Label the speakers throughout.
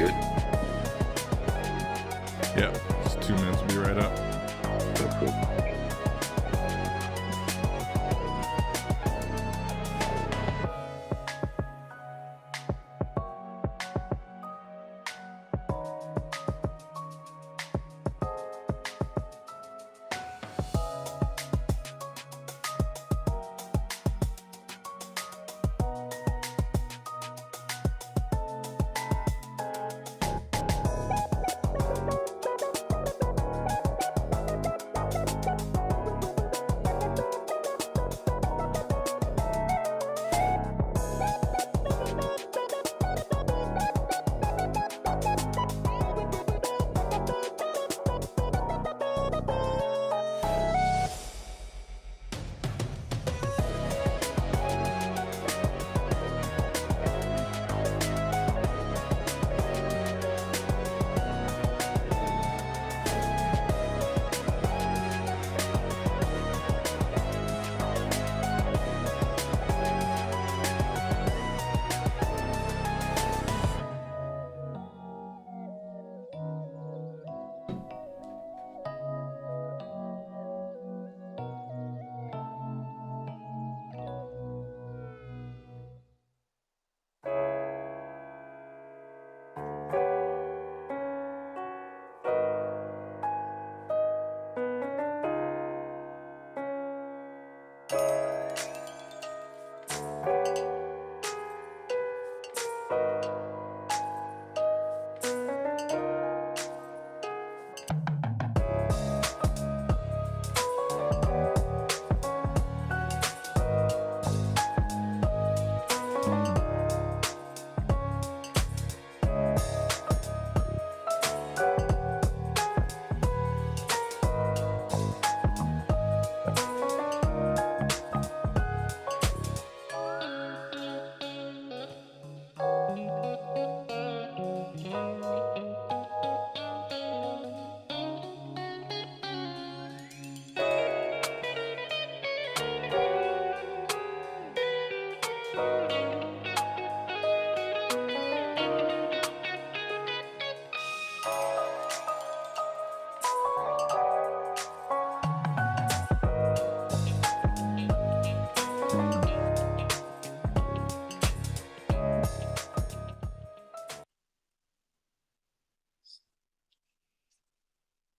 Speaker 1: good?
Speaker 2: Yeah, just 2 minutes will be right up.
Speaker 1: Oh, cool.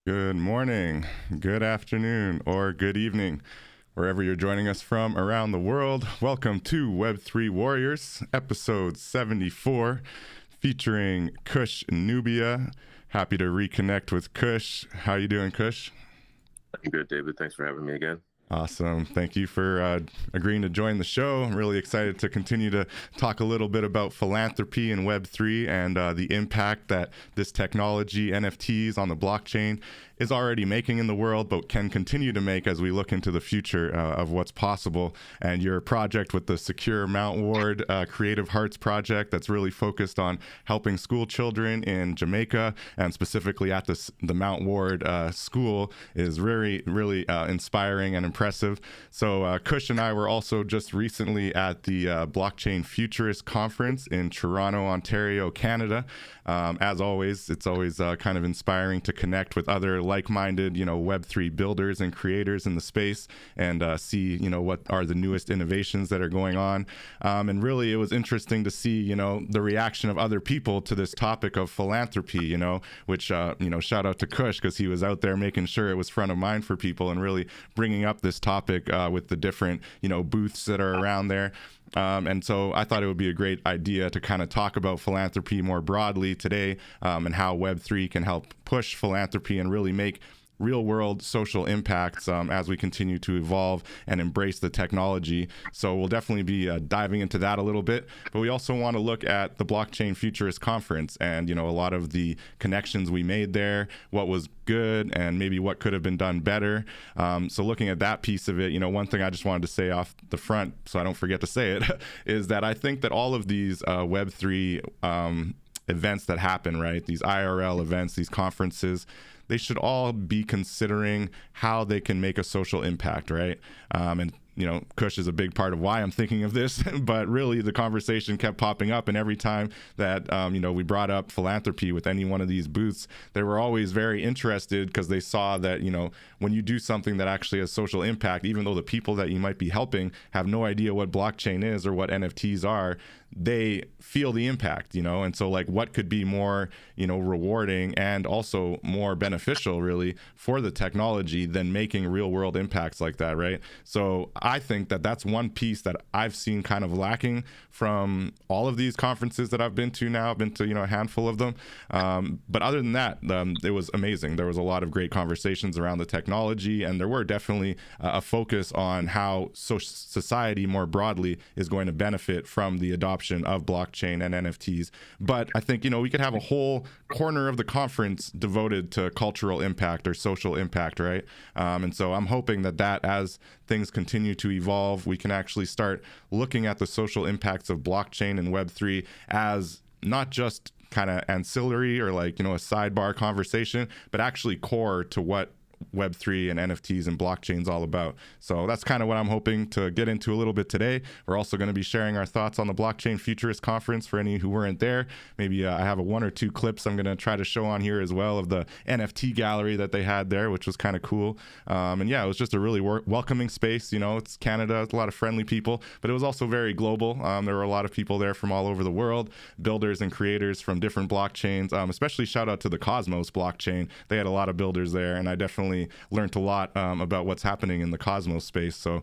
Speaker 2: Good morning, good afternoon, or good evening, wherever you're joining us from around the world. Welcome to Web3 Warriors, episode 74, featuring Kush Nubia. Happy to reconnect with Kush. How you doing, Kush?
Speaker 1: I'm good, David. Thanks for having me again.
Speaker 2: Awesome. Thank you for agreeing to join the show. I'm really excited to continue to talk a little bit about philanthropy and Web3 and the impact that this technology, NFTs on the blockchain, is already making in the world, but can continue to make as we look into the future of what's possible. And your project with the Secure Mount Ward Creative Hearts Project that's really focused on helping school children in Jamaica and specifically at the Mount Ward school is really inspiring and impressive. So Kush and I were also just recently at the Blockchain Futurist Conference in Toronto, Ontario, Canada. As always, it's always kind of inspiring to connect with other like-minded, Web3 builders and creators in the space and see, what are the newest innovations that are going on. And really, it was interesting to see, the reaction of other people to this topic of philanthropy, which, shout out to Kush because he was out there making sure it was front of mind for people and really bringing up this topic with the different, booths that are around there. And so I thought it would be a great idea to kind of talk about philanthropy more broadly today and how Web3 can help push philanthropy and really make real world social impacts as we continue to evolve and embrace the technology. So we'll definitely be diving into that a little bit, but we also want to look at the Blockchain Futurist Conference and, a lot of the connections we made there, what was good and maybe what could have been done better. So looking at that piece of it, one thing I just wanted to say off the front, so I don't forget to say it, is that I think that all of these Web3 events that happen, right? These IRL events, these conferences, they should all be considering how they can make a social impact, right? And Kush is a big part of why I'm thinking of this, but really the conversation kept popping up, and every time that we brought up philanthropy with any one of these booths, they were always very interested because they saw that when you do something that actually has social impact, even though the people that you might be helping have no idea what blockchain is or what NFTs are, they feel the impact, and so like what could be more rewarding and also more beneficial really for the technology than making real world impacts like that, right? So I think that that's one piece that I've seen kind of lacking from all of these conferences that I've been to now. I've been to a handful of them, but other than that, it was amazing. There was a lot of great conversations around the technology, and there were definitely a focus on how society more broadly is going to benefit from the adoption of blockchain and NFTs. But I think we could have a whole corner of the conference devoted to cultural impact or social impact, right? And so I'm hoping that as things continue to evolve, we can actually start looking at the social impacts of blockchain and Web3 as not just kind of ancillary or like a sidebar conversation, but actually core to what Web3 and NFTs and blockchain's all about. So that's kind of what I'm hoping to get into a little bit today. We're also going to be sharing our thoughts on the Blockchain Futurist Conference for any who weren't there. Maybe I have one or two clips I'm going to try to show on here as well of the NFT gallery that they had there, which was kind of cool. And yeah, it was just a really welcoming space. It's Canada, it's a lot of friendly people, but it was also very global. There were a lot of people there from all over the world, builders and creators from different blockchains, especially shout out to the Cosmos blockchain. They had a lot of builders there, and I definitely learned a lot about what's happening in the Cosmos space. So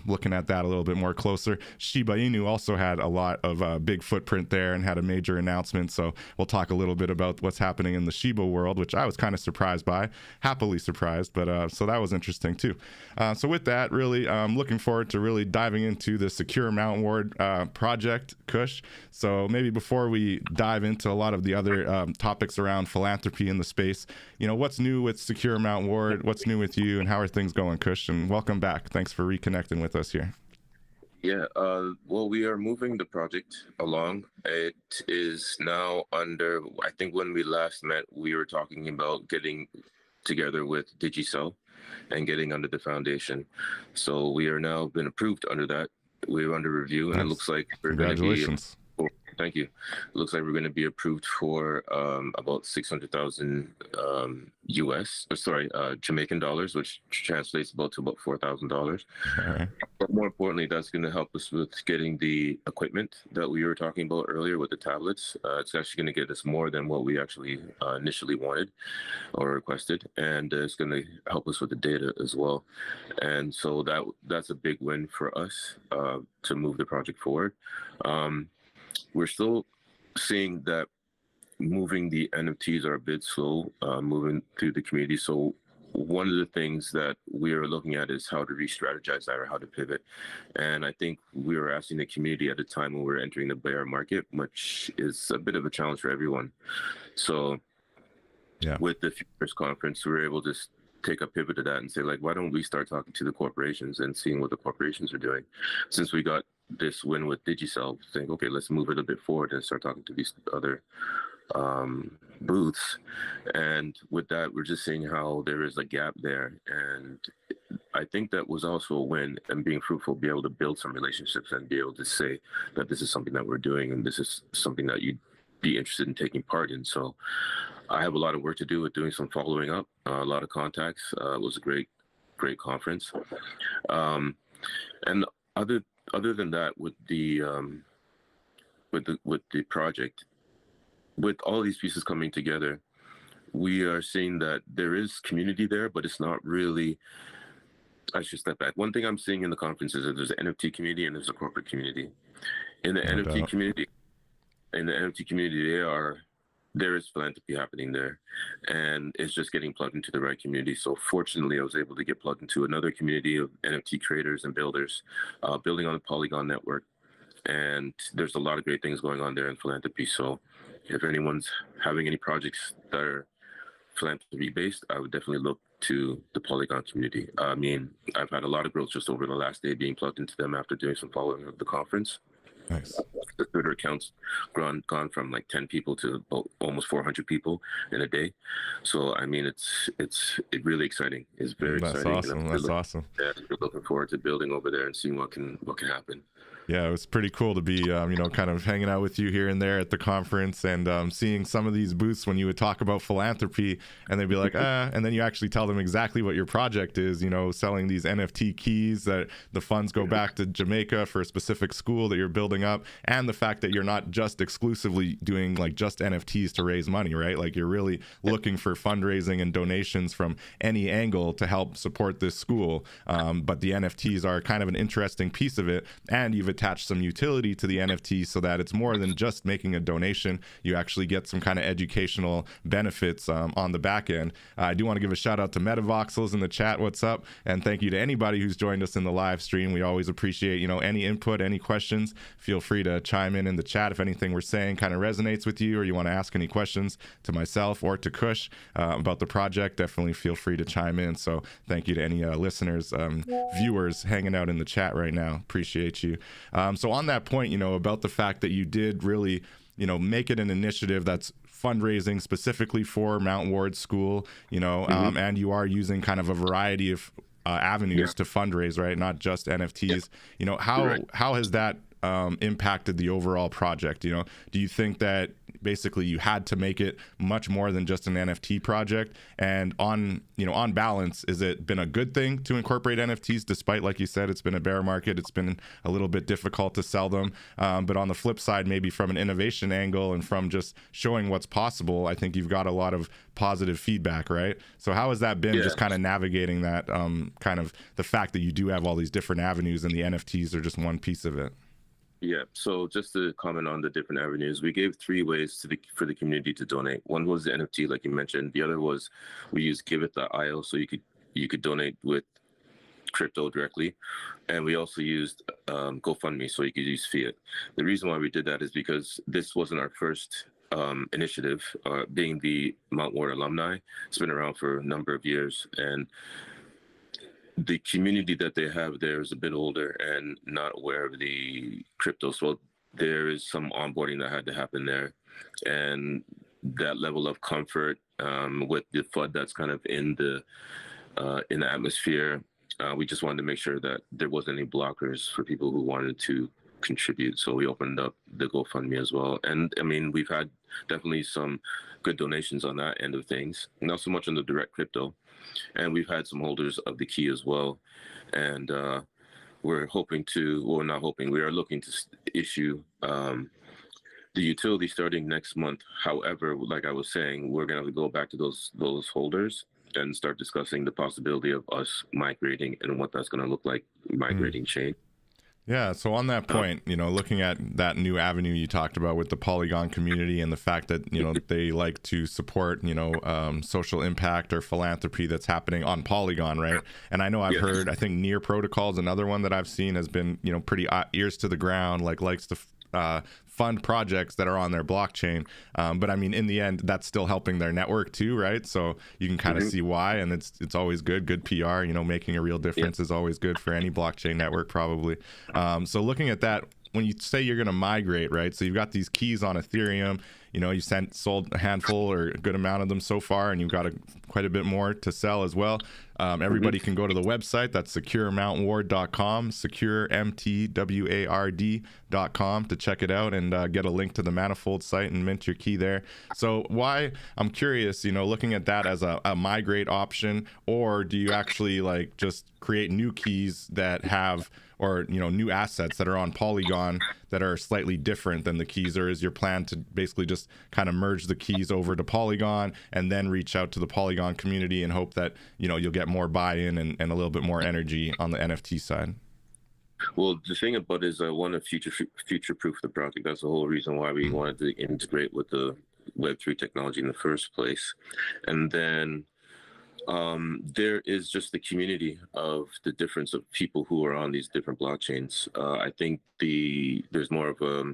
Speaker 2: looking at that a little bit more closer. Shiba Inu also had a lot of big footprint there and had a major announcement. So we'll talk a little bit about what's happening in the Shiba world, which I was kind of surprised by, happily surprised. But so that was interesting too. So with that, really looking forward to really diving into the Secure Mountain Ward project, Kush. So maybe before we dive into a lot of the other topics around philanthropy in the space, what's new with Secure Mountain Ward? What's new with you, and how are things going, Kush? And welcome back. Thanks for reconnecting with us here.
Speaker 1: Yeah, well, we are moving the project along. It is now under, I think when we last met, we were talking about getting together with Digicel and getting under the foundation. So we are now been approved under that. We're under review, and
Speaker 2: Nice.
Speaker 1: it looks like we're going to be. Thank you. It looks like we're going to be approved for about 600,000 Jamaican dollars, which translates to about $4,000.
Speaker 2: Right.
Speaker 1: But more importantly, that's going to help us with getting the equipment that we were talking about earlier with the tablets. It's actually going to get us more than what we actually initially wanted or requested, and it's going to help us with the data as well. And so that's a big win for us to move the project forward. We're still seeing that moving the NFTs are a bit slow, moving through the community. So one of the things that we are looking at is how to re-strategize that or how to pivot. And I think we were asking the community at a time when we were entering the bear market, which is a bit of a challenge for everyone. So yeah, with the Futures Conference, we were able to take a pivot to that and say, like, why don't we start talking to the corporations and seeing what the corporations are doing? Since we got this win with Digicel, saying, okay, let's move it a bit forward and start talking to these other booths. And with that, we're just seeing how there is a gap there. And I think that was also a win, and being fruitful, be able to build some relationships and be able to say that this is something that we're doing and this is something that you'd be interested in taking part in. So I have a lot of work to do with doing some following up, a lot of contacts. It was a great conference. And other than that, with the project, with all these pieces coming together, we are seeing that there is community there, but it's not really. I should step back. One thing I'm seeing in the conference is that there's an NFT community and there's a corporate community. In the NFT community, there is philanthropy happening there, and it's just getting plugged into the right community. So fortunately, I was able to get plugged into another community of NFT creators and builders, building on the Polygon network. And there's a lot of great things going on there in philanthropy. So if anyone's having any projects that are philanthropy based, I would definitely look to the Polygon community. I mean, I've had a lot of growth just over the last day being plugged into them after doing some following of the conference.
Speaker 2: Nice.
Speaker 1: the Twitter accounts gone from like 10 people to about almost 400 people in a day. So I mean, it's really exciting. It's very
Speaker 2: That's
Speaker 1: exciting.
Speaker 2: awesome. That's awesome.
Speaker 1: Yeah, we're looking forward to building over there and seeing what can happen.
Speaker 2: Yeah, it was pretty cool to be, kind of hanging out with you here and there at the conference, and seeing some of these booths when you would talk about philanthropy, and they'd be like, and then you actually tell them exactly what your project is, selling these NFT keys that the funds go back to Jamaica for a specific school that you're building up, and the fact that you're not just exclusively doing like just NFTs to raise money, right? Like you're really looking for fundraising and donations from any angle to help support this school. But the NFTs are kind of an interesting piece of it, and you've attach some utility to the NFT so that it's more than just making a donation. You actually get some kind of educational benefits on the back end. I do want to give a shout out to Metavoxels in the chat. What's up? And thank you to anybody who's joined us in the live stream. We always appreciate, any input, any questions. Feel free to chime in the chat if anything we're saying kind of resonates with you, or you want to ask any questions to myself or to Kush about the project. Definitely feel free to chime in. So thank you to any listeners, viewers hanging out in the chat right now. Appreciate you. So on that point, about the fact that you did really, make it an initiative that's fundraising specifically for Mount Ward School, and you are using kind of a variety of avenues to fundraise, right? Not just NFTs. How has that impacted the overall project? Do you think that basically you had to make it much more than just an NFT project? And on balance, is it been a good thing to incorporate NFTs, despite, like you said, it's been a bear market, it's been a little bit difficult to sell them, but on the flip side, maybe from an innovation angle and from just showing what's possible, I think you've got a lot of positive feedback, right? So how has that been, just kind of navigating that, kind of the fact that you do have all these different avenues and the NFTs are just one piece of it?
Speaker 1: Yeah, so just to comment on the different avenues, we gave 3 ways for the community to donate. One was the NFT, like you mentioned. The other was we used giveit.io, so you could donate with crypto directly, and we also used GoFundMe, so you could use fiat. The reason why we did that is because this wasn't our first initiative. Being the Mount Ward alumni, it's been around for a number of years, and the community that they have there is a bit older and not aware of the crypto. So there is some onboarding that had to happen there, and that level of comfort with the FUD that's kind of in the atmosphere. We just wanted to make sure that there wasn't any blockers for people who wanted to contribute. So we opened up the GoFundMe as well. And I mean, we've had definitely some good donations on that end of things, not so much on the direct crypto. And we've had some holders of the key as well. And we're hoping to, well, not hoping, we are looking to issue the utility starting next month. However, like I was saying, we're going to go back to those holders and start discussing the possibility of us migrating and what that's going to look like, migrating chain.
Speaker 2: Yeah, so on that point, looking at that new avenue you talked about with the Polygon community and the fact that, they like to support, social impact or philanthropy that's happening on Polygon, right? And I know I've heard, I think Near Protocol is another one that I've seen has been, pretty ears to the ground, likes to fund projects that are on their blockchain. But I mean, in the end, that's still helping their network too, right? So you can kind of see why, and it's always good PR, making a real difference is always good for any blockchain network probably. So looking at that, when you say you're going to migrate, right? So you've got these keys on Ethereum, you sold a handful or a good amount of them so far, and you've got quite a bit more to sell as well. Everybody can go to the website. That's securemountward.com, securemtward.com to check it out and get a link to the Manifold site and mint your key there. So why, I'm curious, looking at that as a migrate option, or do you actually just create new keys that have, or new assets that are on Polygon that are slightly different than the keys, or is your plan to basically just kind of merge the keys over to Polygon and then reach out to the Polygon community and hope that you'll get more buy-in and a little bit more energy on the NFT side?
Speaker 1: Well, the thing about it is I want to future-proof the project. That's the whole reason why we wanted to integrate with the Web3 technology in the first place. And then there is just the community of the difference of people who are on these different blockchains. I think there's more of a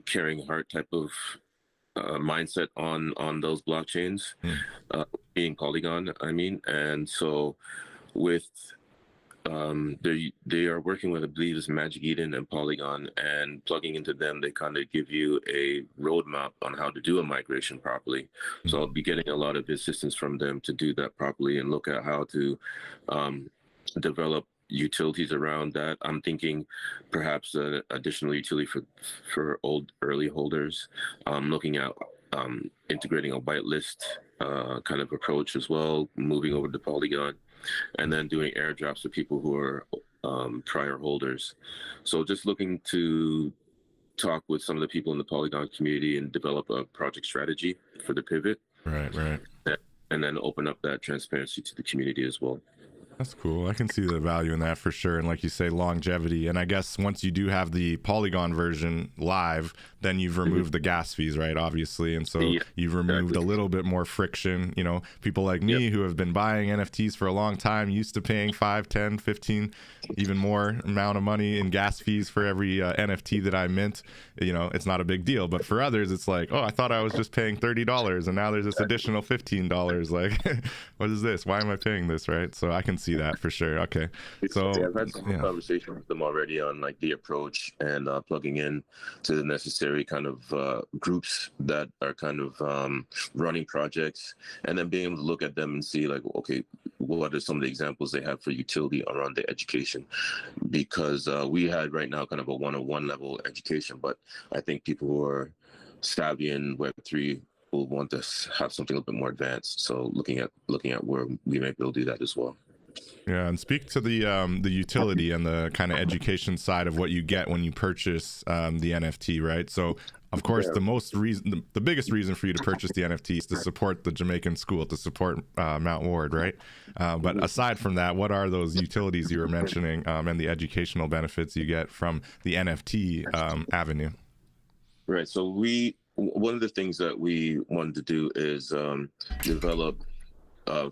Speaker 1: caring heart type of mindset on those blockchains, being Polygon, I mean. And so with they are working with, I believe, it's Magic Eden and Polygon, and plugging into them, they kind of give you a roadmap on how to do a migration properly. So I'll be getting a lot of assistance from them to do that properly and look at how to develop utilities around that. I'm thinking perhaps an additional utility for early holders, looking at integrating a whitelist kind of approach as well, moving over to Polygon, and then doing airdrops for people who are prior holders. So just looking to talk with some of the people in the Polygon community and develop a project strategy for the pivot.
Speaker 2: Right, right.
Speaker 1: And then open up that transparency to the community as well.
Speaker 2: That's cool. I can see the value in that for sure. And like you say, longevity. And I guess once you do have the Polygon version live, then you've removed the gas fees, right? Obviously. And so you've removed a little bit more friction. You know, people like me who have been buying NFTs for a long time, used to paying 5, 10, 15, even more amount of money in gas fees for every NFT that I mint. You know, it's not a big deal. But for others, it's like, oh, I thought I was just paying $30 and now there's this additional $15. Like, what is this? Why am I paying this, right? So I can see that for sure. Okay. So
Speaker 1: I've had some conversation with them already on like the approach and plugging in to the necessary kind of groups that are kind of running projects, and then being able to look at them and see like, okay, what are some of the examples they have for utility around the education? Because we had right now kind of a 101 level education, but I think people who are savvy in Web3 will want to have something a little bit more advanced. So looking at where we might be able to do that as well.
Speaker 2: Yeah, and speak to the utility and the kind of education side of what you get when you purchase the NFT, right? So, of course, the biggest reason for you to purchase the NFT is to support the Jamaican school, to support Mount Ward, right? But aside from that, what are those utilities you were mentioning and the educational benefits you get from the NFT avenue?
Speaker 1: Right. So one of the things that we wanted to do is develop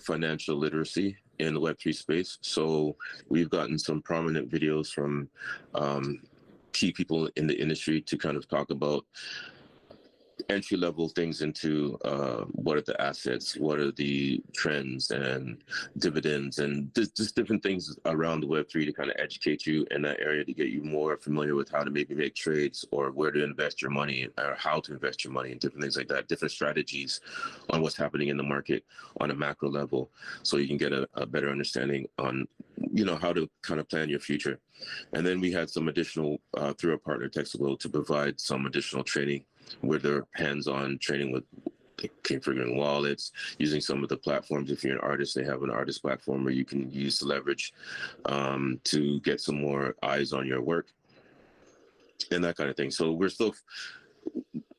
Speaker 1: financial literacy in the Web3 space. So we've gotten some prominent videos from key people in the industry to kind of talk about entry-level things into what are the assets, what are the trends and dividends, and just different things around the Web3 to kind of educate you in that area, to get you more familiar with how to maybe make trades or where to invest your money or how to invest your money and different things like that, different strategies on what's happening in the market on a macro level, so you can get a better understanding on, you know, how to kind of plan your future. And then we had some additional, through our partner Texaglow, to provide some additional training where they're hands-on training with configuring wallets, using some of the platforms. If you're an artist, they have an artist platform where you can use to leverage to get some more eyes on your work and that kind of thing. So we're still,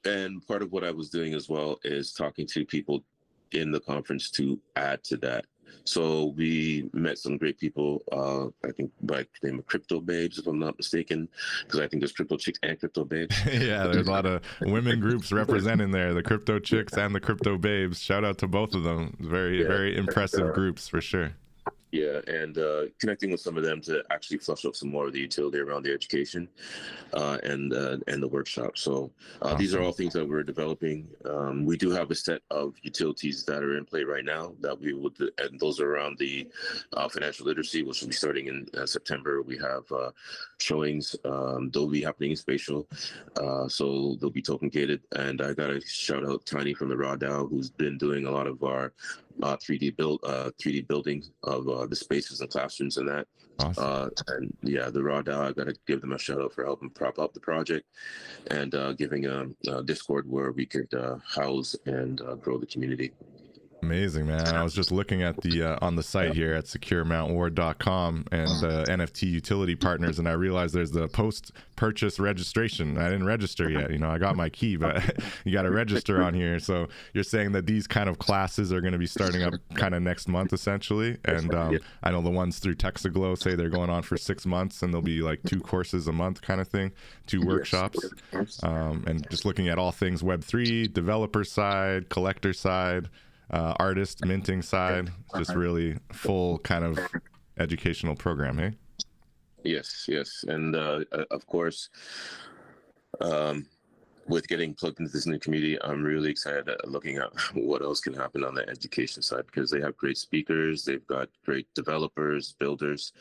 Speaker 1: and part of what I was doing as well is talking to people in the conference to add to that. So we met some great people, I think by the name of Crypto Babes, if I'm not mistaken, because I think there's Crypto Chicks and Crypto Babes.
Speaker 2: Yeah, there's a lot of women groups representing there, the Crypto Chicks and the Crypto Babes. Shout out to both of them. Very impressive groups for sure.
Speaker 1: Yeah, and connecting with some of them to actually flush out some more of the utility around the education and the workshop. So awesome. These are all things that we're developing. We do have a set of utilities that are in play right now that we would, and those are around the financial literacy, which will be starting in September. We have showings. They'll be happening in Spatial, so they'll be token gated. And I got to shout out Tiny from the Raw DAO, who's been doing a lot of our 3D building of the spaces and classrooms and that. Awesome. And yeah, the Raw DAO, I got to give them a shout out for helping prop up the project and giving a Discord where we could house and grow the community.
Speaker 2: Amazing, man. I was just looking at the on the site here at securemountward.com and the NFT utility partners, and I realized there's the post-purchase registration. I didn't register yet. You know, I got my key, but you got to register on here. So you're saying that these kind of classes are going to be starting up kind of next month, essentially. And I know the ones through Texaglow say they're going on for 6 months, and there'll be like 2 courses a month kind of thing, 2 workshops. And just looking at all things Web3, developer side, collector side, artist minting side, just really full kind of educational program, hey?
Speaker 1: Yes. And of course, with getting plugged into this new community, I'm really excited at looking at what else can happen on the education side, because they have great speakers, they've got great developers, builders.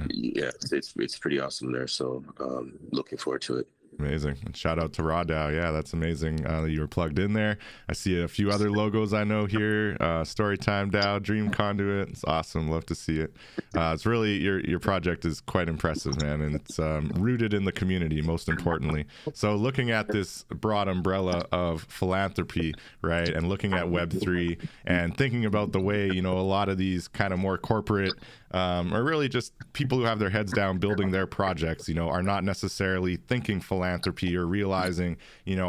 Speaker 1: Yeah, it's pretty awesome there. So looking forward to it.
Speaker 2: Amazing. And shout out to Radow. Yeah, that's amazing that you were plugged in there. I see a few other logos I know here. Storytime DAO, Dream Conduit. It's awesome. Love to see it. It's really, your project is quite impressive, man. And it's rooted in the community, most importantly. So looking at this broad umbrella of philanthropy, right, and looking at Web3 and thinking about the way, a lot of these kind of more corporate or really just people who have their heads down building their projects, are not necessarily thinking philanthropy or realizing,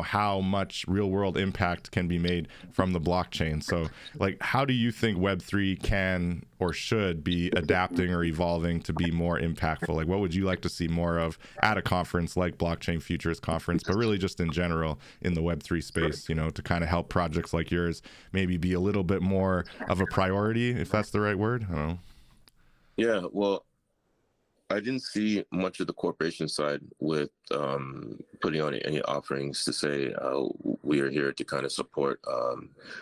Speaker 2: how much real world impact can be made from the blockchain. So like, how do you think Web3 can or should be adapting or evolving to be more impactful? Like, what would you like to see more of at a conference like Blockchain Futures Conference, but really just in general in the Web3 space, to kind of help projects like yours maybe be a little bit more of a priority, if that's the right word? I don't know.
Speaker 1: Yeah, well, I didn't see much of the corporation side with putting on any offerings to say we are here to kind of support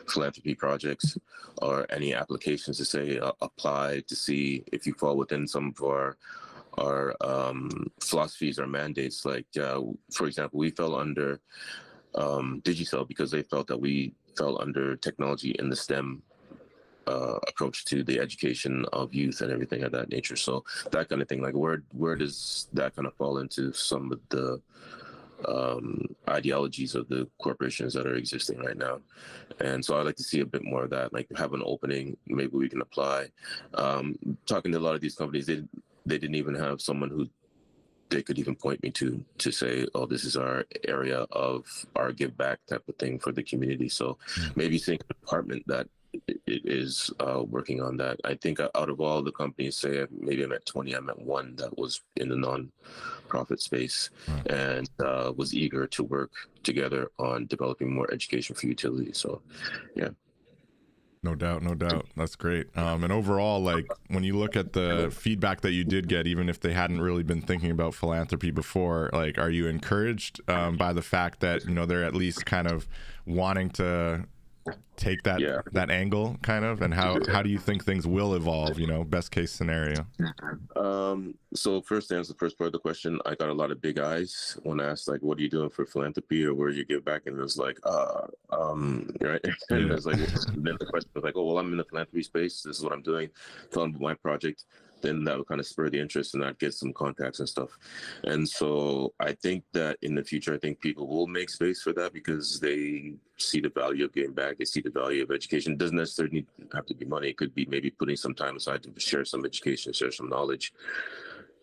Speaker 1: philanthropy projects, or any applications to say apply to see if you fall within some of our philosophies or mandates. Like, for example, we fell under Digicel because they felt that we fell under technology in the STEM approach to the education of youth and everything of that nature. So that kind of thing, like where does that kind of fall into some of the ideologies of the corporations that are existing right now? And so I'd like to see a bit more of that, like have an opening, maybe we can apply. Talking to a lot of these companies, they didn't even have someone who they could even point me to say, oh, this is our area of our give back type of thing for the community. So maybe seeing a department that it is working on that. I think out of all the companies, say maybe I'm at 20, I'm at one that was in the non-profit space and was eager to work together on developing more education for utility. So, yeah.
Speaker 2: No doubt. That's great. And overall, like when you look at the feedback that you did get, even if they hadn't really been thinking about philanthropy before, like, are you encouraged by the fact that, they're at least kind of wanting to take that angle kind of, and how do you think things will evolve, best case scenario?
Speaker 1: So first, to answer the first part of the question, I got a lot of big eyes when I asked, like, what are you doing for philanthropy, or where do you give back? And it was like, right. And it was like, then the question was like, oh, well, I'm in the philanthropy space, this is what I'm doing, tell them about my project. Then that would kind of spur the interest, and I'd get some contacts and stuff. And so I think that in the future, I think people will make space for that because they see the value of giving back. They see the value of education. It doesn't necessarily have to be money. It could be maybe putting some time aside to share some education, share some knowledge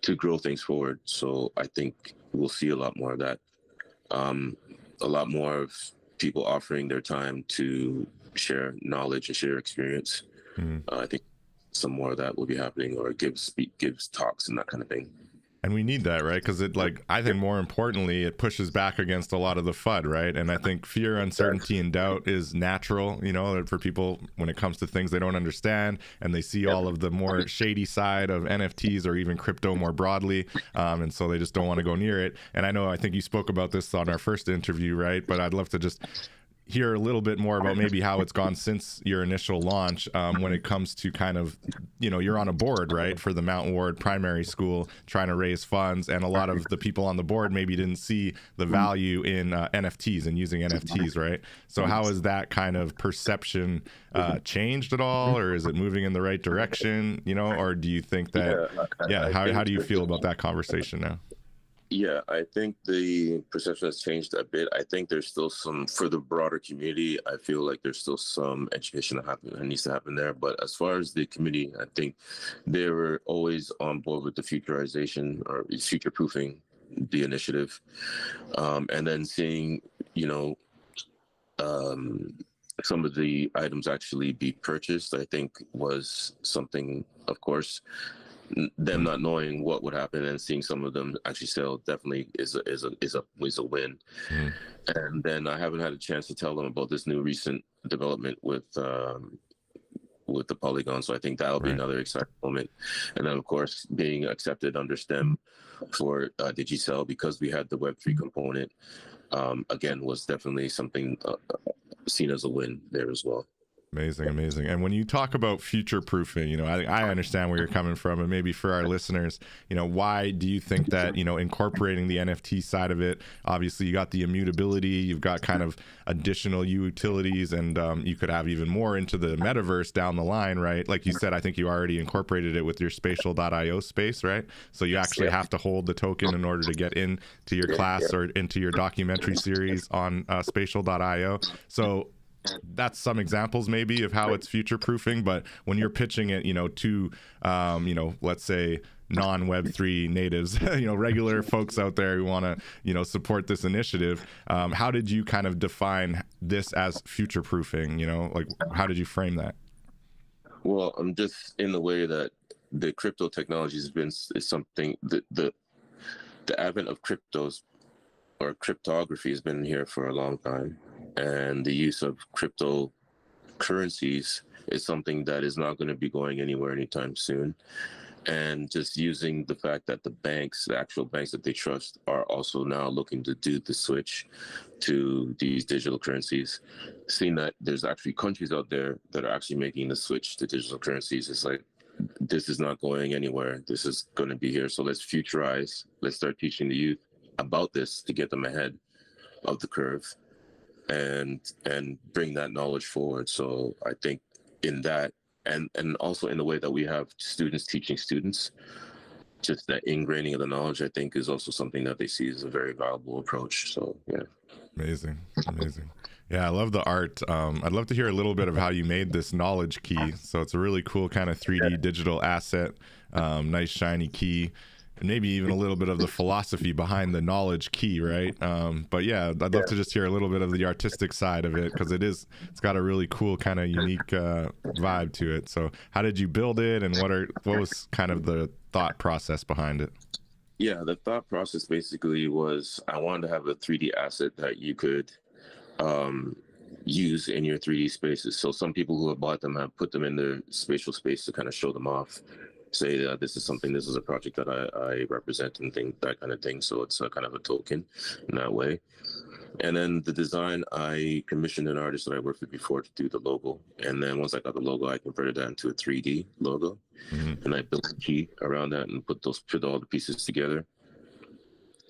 Speaker 1: to grow things forward. So I think we'll see a lot more of that. A lot more of people offering their time to share knowledge and share experience. I think some more of that will be happening, or gives talks and that kind of thing.
Speaker 2: And we need that, right? Because it, like, I think more importantly, it pushes back against a lot of the FUD, right? And I think fear, uncertainty, and doubt is natural, for people when it comes to things they don't understand, and they see all of the more shady side of NFTs or even crypto more broadly, and so they just don't want to go near it. And I think you spoke about this on our first interview, right? But I'd love to just hear a little bit more about maybe how it's gone since your initial launch, when it comes to kind of, you're on a board, right, for the Mountain Ward Primary School, trying to raise funds, and a lot of the people on the board maybe didn't see the value in NFTs and using NFTs, right? So how has that kind of perception changed at all, or is it moving in the right direction, or do you think that, how do you feel about that conversation now?
Speaker 1: Yeah, I think the perception has changed a bit. I think there's still some, for the broader community, I feel like there's still some education that needs to happen there. But as far as the community, I think they were always on board with the futurization or future-proofing the initiative. And then seeing, some of the items actually be purchased, I think was something, of course. Them not knowing what would happen and seeing some of them actually sell definitely is a win. And then I haven't had a chance to tell them about this new recent development with with the Polygon. So I think that'll be
Speaker 2: Right.
Speaker 1: another exciting moment. And then of course being accepted under STEM for Digicel, because we had the Web3 component, again, was definitely something seen as a win there as well.
Speaker 2: Amazing, amazing. And when you talk about future proofing, you know, I understand where you're coming from, and maybe for our listeners, you know, why do you think that, you know, incorporating the NFT side of it, obviously you got the immutability, you've got kind of additional utilities, and you could have even more into the metaverse down the line, right? Like you said, I think you already incorporated it with your spatial.io space, right? So you actually have to hold the token in order to get into your class or into your documentary series on spatial.io. So that's some examples maybe of how it's future proofing. But when you're pitching it, you know, to you know, let's say non-Web3 natives, you know, regular folks out there who want to, you know, support this initiative, how did you kind of define this as future proofing? You know, like, how did you frame that?
Speaker 1: Well, I'm just in the way that the crypto technology is something that the advent of cryptos or cryptography has been here for a long time, and the use of cryptocurrencies is something that is not going to be going anywhere anytime soon. And just using the fact that the banks, the actual banks that they trust, are also now looking to do the switch to these digital currencies, seeing that there's actually countries out there that are actually making the switch to digital currencies, it's like, this is not going anywhere. This is going to be here. So let's futurize. Let's start teaching the youth about this to get them ahead of the curve, and bring that knowledge forward. So I think in that, and also in the way that we have students teaching students, just that ingraining of the knowledge, I think, is also something that they see as a very valuable approach. So yeah.
Speaker 2: Amazing, amazing. Yeah, I love the art. I'd love to hear a little bit of how you made this knowledge key. So it's a really cool kind of 3D digital asset, nice shiny key, and maybe even a little bit of the philosophy behind the knowledge key, right? But yeah, I'd love to just hear a little bit of the artistic side of it, because it's got a really cool kind of unique vibe to it. So how did you build it, and what was kind of the thought process behind it?
Speaker 1: Yeah, the thought process basically was, I wanted to have a 3D asset that you could use in your 3D spaces. So some people who have bought them have put them in their spatial space to kind of show them off, say that this is a project that I represent, and that kind of thing. So it's a kind of a token in that way. And then the design, I commissioned an artist that I worked with before to do the logo. And then once I got the logo, I converted that into a 3D logo. Mm-hmm. And I built a key around that and put all the pieces together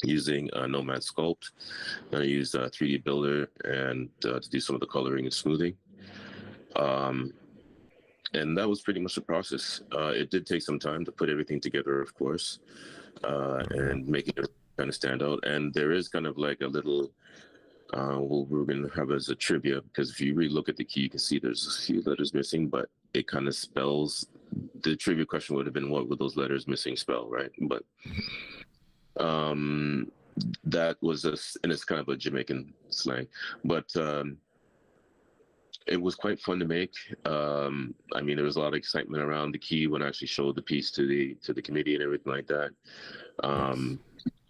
Speaker 1: using Nomad Sculpt. And I used 3D Builder and to do some of the coloring and smoothing. And that was pretty much the process. It did take some time to put everything together, of course, and make it kind of stand out. And there is kind of like a little, what we're going to have as a trivia, because if you really look at the key, you can see there's a few letters missing, but it kind of spells. The trivia question would have been, what would those letters missing spell, right? But that was and it's kind of a Jamaican slang, but it was quite fun to make. I mean, there was a lot of excitement around the key when I actually showed the piece to the committee and everything like that.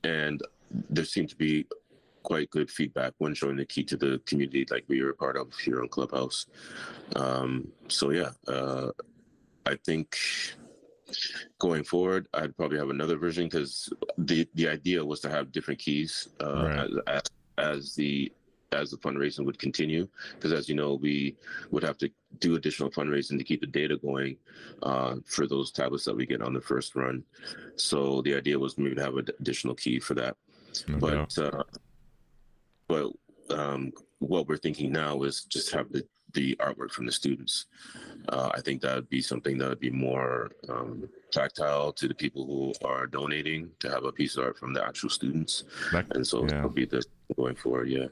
Speaker 1: And there seemed to be quite good feedback when showing the key to the community, like we were a part of here on Clubhouse. So yeah, I think going forward, I'd probably have another version, because the idea was to have different keys as the fundraising would continue, because as you know, we would have to do additional fundraising to keep the data going for those tablets that we get on the first run. So the idea was maybe to have an additional key for that. But what we're thinking now is just have the artwork from the students. I think that would be something that would be more tactile to the people who are donating, to have a piece of art from the actual students. And so that'll be the going forward. Yeah.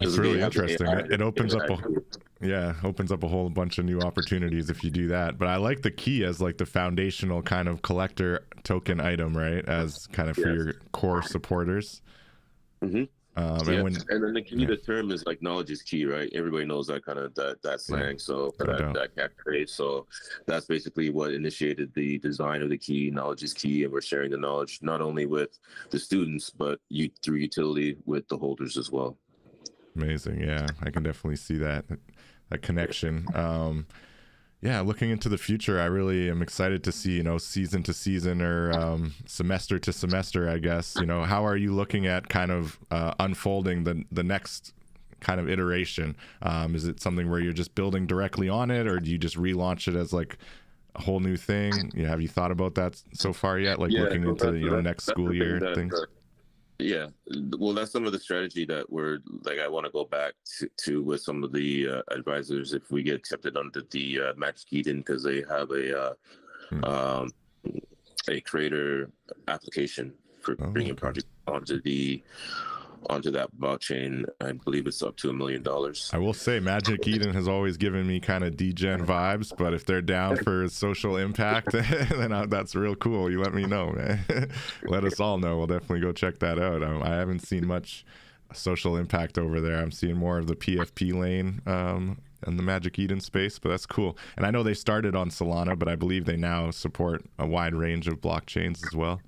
Speaker 2: It's really interesting. It opens up opens up a whole bunch of new opportunities if you do that. But I like the key as like the foundational kind of collector token item, right? As kind of for your core supporters. Mm-hmm. And
Speaker 1: then the key, the term is like knowledge is key, right? Everybody knows that kind of that slang, so that catchphrase. So that's basically what initiated the design of the key. Knowledge is key, and we're sharing the knowledge not only with the students, but through utility with the holders as well.
Speaker 2: Amazing. Yeah, I can definitely see that connection. Yeah, looking into the future, I really am excited to see, season to season or semester to semester, I guess. How are you looking at kind of unfolding the next kind of iteration? Is it something where you're just building directly on it, or do you just relaunch it as like a whole new thing? Have you thought about that so far yet? Like looking into next school year things?
Speaker 1: Yeah, well, that's some of the strategy that we're like. I want to go back to with some of the advisors if we get accepted onto the Magic Eden, because they have a creator application for bringing projects onto that blockchain. I believe it's up to $1 million.
Speaker 2: I will say Magic Eden has always given me kind of degen vibes, but if they're down for social impact, then that's real cool. You let me know, man. Let us all know. We'll definitely go check that out. I haven't seen much social impact over there. I'm seeing more of the PFP lane in the Magic Eden space, but that's cool. And I know they started on Solana, but I believe they now support a wide range of blockchains as well.